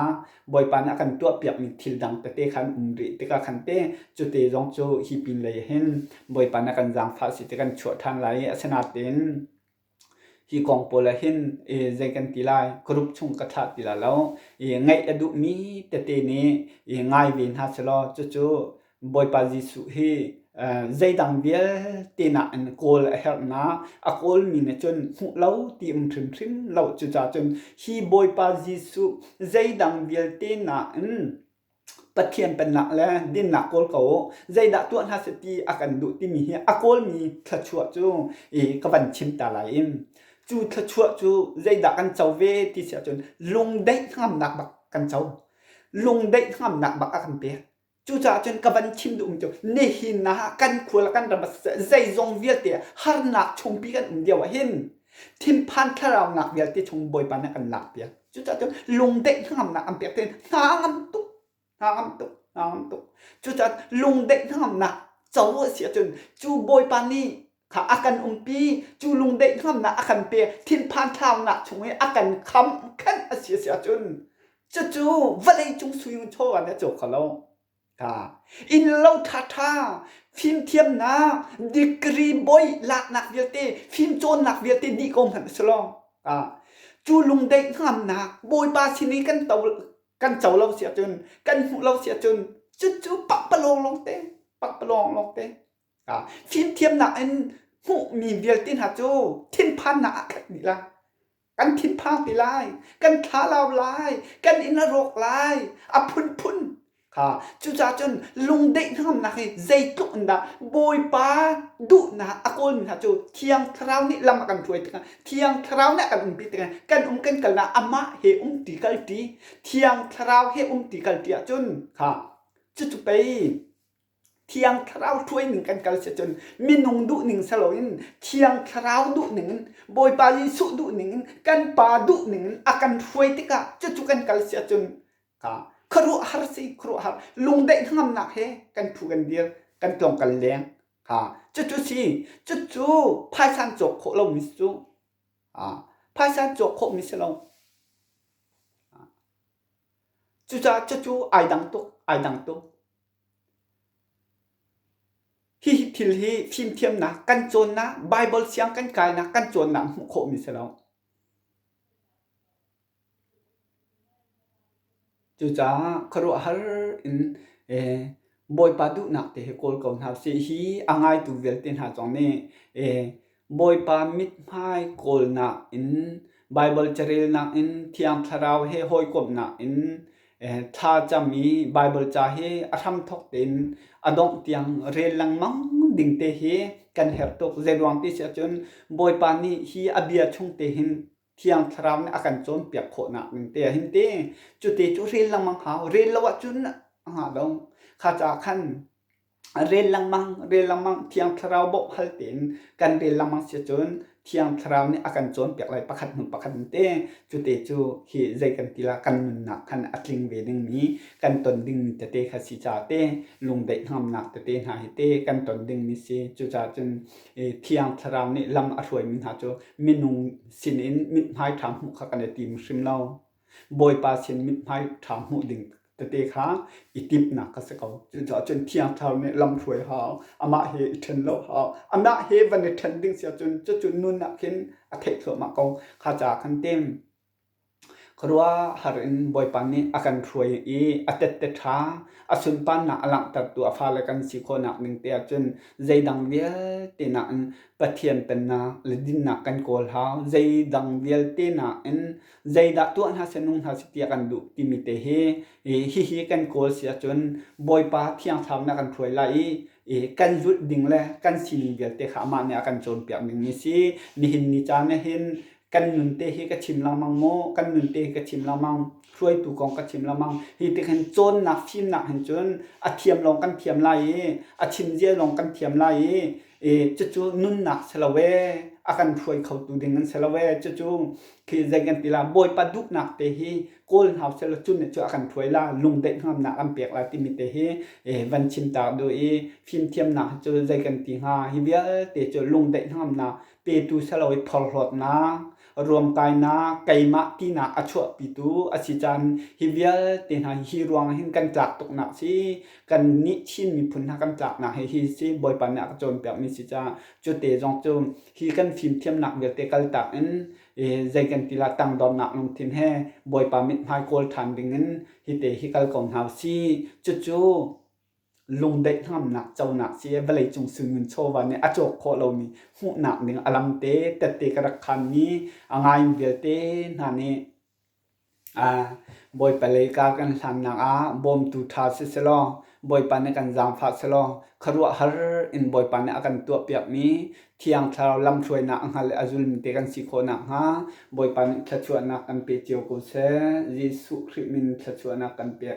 A: บ่อยปานกันตัวเปียกมีทิลดังเตขันริเตกขันเต้จุดเตจงจูฮิปินเลยเห็นบ่อยปานกันจางฟ้าสิเตกันช่วยท่านไหลสนาเต้นฮีกองโปลเห็นใจกันติไลกรุบชงกระทัดติลาแล้วไงอดุมีเตนี้ง่ายวินฮัสลอจู่ๆบอยปาจิสุฮีใจดังเดียเตน่ะอันโกลเฮลนะอโกลมีเนจนหุเล่าตีมทริมเล่าจู่ๆจนฮีบอยปาจิสุใจดังเดียเตน่ะ ปัทเทียนเป็นหนักแล้วดินหนักโกลเขาใจดักตัวน่าสติอาการดูที่มีเฮียอากลมีขชัวจูกวันชิมตาลายจูขชัวจูใจดักกันเจ้าเวที่เสียจนลงได้ห้ามหนักบักกันเจ้าลงได้ห้ามหนักบักอาการเปียจูจ่าจนกวันชิมดูจูเนหินนะกันขวลกันระบใจจงเวียเตียฮาร์นักชงปีกันเดียวเห็นทิมพันถ้าเราหนักเวียเตียชงบอยปานกันหนักเปียจูจ่าจนลงได้ห้ามหนักอันเปียเตียห้ามตุ๊น้ำตุกจูจัดลุงเด็กน้ำหนักเจ้าเสียจนจูบอยปานนี่ขาอาการปีจูลุงเด็กน้ำหนักอาการเปียทิ้นพานเท้าหนักชงให้อาการคำขันเสียจนจูวันเลยจงสุยงโชว์เนี่ยจบเขาแล้วอินเล่าท่าฟิล์มเทียมนะดีกรีบอยหลักหนักเวียเต้ฟิล์มโจนหนักเวียเต้ดีกงหันสลองจูลุงเด็กน้ำหนักบอยปาชินีกันเต่ากันเจ้าเราเสียจนกันหูเราเสียจนจู่ปักปะลองลงเต้ปักปะลองลงเต้ฟิล์มเทียมหนักอันหูมีเวียลตินหาจูทิ้นพันหนักนี่ละกันทิ้นพาไปไล่กันท้าเราไล่กันอินรกไล่พุนจู่จ่าจนลุงเด็กทำหนักใจตุกนะบอยปาดุนะอากลนะจูเที่ยงคราวนี้ลำกันช่วยกันเที่ยงคราวนี้กันปีกันกันกันนะอามาเฮตีกัลตีเที่ยงคราวเฮตีกัลตีจนจู่ไปเที่ยงคราวช่วยหนึ่งกันกัลเสียจนมีนงดุหนึ่งสลอยเที่ยงคราวดุหนึ่งบอยปาลิสุดุหนึ่งกันปาดุหนึ่งอากันช่วยติกะจู่กันกัลเสียจนครูฮาร์ซีครูฮาร์ลุงได้ทั้งหนักเฮกันถูกันเดียวกันตรงกันแรงจู่สิจู่พายสันจกโคเรามิสูพายสันจกโคมิสเราจู่ไอดังตุกฮิทิลฮิฟิมเทียมนะกันโจนนะไบเบิลเสียงกันกายนะกันโจนนะโคมิสเราจูจ้าครัวฮาร์อินบอยปาดุนักเตะโกลกองหาสิฮีอ่างไอตูเวลตินหาจงเนี่ยบอยปามิดไม้โกลนักอินไบเบิลเจริญนักอินเที่ยงคราวเฮหอยกบนักอินถ้าจะมีไบเบิลจะเฮอาทำทกเต็นอดงเตียงเรียนลังมังดิ่งเตะเฮกันเฮตกเจดวังที่เสียจนบอยปานี่ฮีอเบียชงเตหินเที่ยงคราวนี่อาการโจนเปียกโขนักหนึ่งเตะหินเตจุดเตจุเรียนลังมังหาเรียนละวัจุนดงข้าจะขันเรียนลังมังเที่ยงคราวบอกฮัลเต็นกันเรียนลังมังเสียจนเที่ยงคราวนี่อาการโจนเปียกไหลประคัดหนุนประคัดเตจุดเตจูเฮใจกันทีละกันนุนนักขันอัดลิงเวดึงมีกันตนดึงเตขัดสิจ่าเตลุงเด็กทำหนักเตหายเตกันตนดึงมิเซจุจ่าจนเที่ยงคราวนี่ลำอร่อยมิหาจูมินุงสินินมิหายทำหุขกันตีมชิมเล่าบอยปาสินมิหายทำหุดึงเตะขาอีติบหนักก็สักเอาจนเที่ยงเท่านี้ลำถวยหาวอามาเฮเทนโลหาวอามาเฮวันเทนดิ้งเสียจนนุ่นนักเห็นอาเทเถอะมาก็ข้าจากขันเต็มครัวฮารินบอยปันนี้อาการถวยอาเตเตท้าอาสุนปันนักหลังตัดตัวฟ้าเลยกันสิคนนักหนึ่งเตียจนใจดังเวียตีนักปะเทียนเป็นนักและดินนักกันโกลหาวใจดังเวียตีนักใจดักตัวน่าสนุกน่าสิเตียกันดูที่มีเตเฮฮิกันโกลเสียจนบอยปาเที่ยงทำนักกันถวยไหลกันจุดดิ่งเลยกันสินเวียเตขามาเนี่ยกันโจนเปียกหนึ่งนี้สิมีหินนิจานเนี่ยเห็นกันนุนเตะก็ชิมละมังโมกันนุนเตะก็ชิมละมังช่วยตูกองก็ชิมละมังฮีติขันโจนนักฟิล์มนักหันจนอาเทียมลงกันเทียมไล่อาชิมเจียลงกันเทียมไล่จู่นุ่นนักเสลเวอากันช่วยเขาตูดิ่งกันเสลเวจู่คือใจกันตีละบอยปลาดุกนักเตะโกลหาวเสลจุนเนี่ยจู่อากันช่วยละลุงเด็กห้ามนักอันเปียกละที่มีเตะวันชิมตาโดยฟิล์มเทียมนักจู่ใจกันตีหาฮิเบียเตะจู่ลุงเด็กห้ามนักเปตูเสลเวพอลหดนะรวมกายนาไก่มะที่นาอชวปิตูอสิจันฮิเวียเตนาฮิรวงหินกันจากตกหนักสิกันนิชินมีพุนหากันจากหนักให้ฮิสิบอยปันนักโจนแบบมิสิจาจุดเตจงโจมฮิกันฟิล์มเทียมหนักเวเตกัลตักใจกันติลาตังดอนหนักลงทินแห่บอยปามิดไฮโกลทันดิ่งฮิเตฮิกัลกองหาวซีจู่ลุงเด็กทำหนักเจ้าหนักเสียเวลาจงซื้อเงินโชว์วันนี้อโจกโคเรามีหูหนักหนึ่งอลัมเตแต่เตกระคันนี้อ่างไงเวลเตนานี่ boy paleka kan san na bom tu tha se lo boy pan kan jam pha se lo kharwa har in boy pan akan tu piak mi thiang thlau lam throi na angal azul mi te kan si kho na ha boy pan thachua na kan pe chiu ko se jisu khri min thachua na kan pe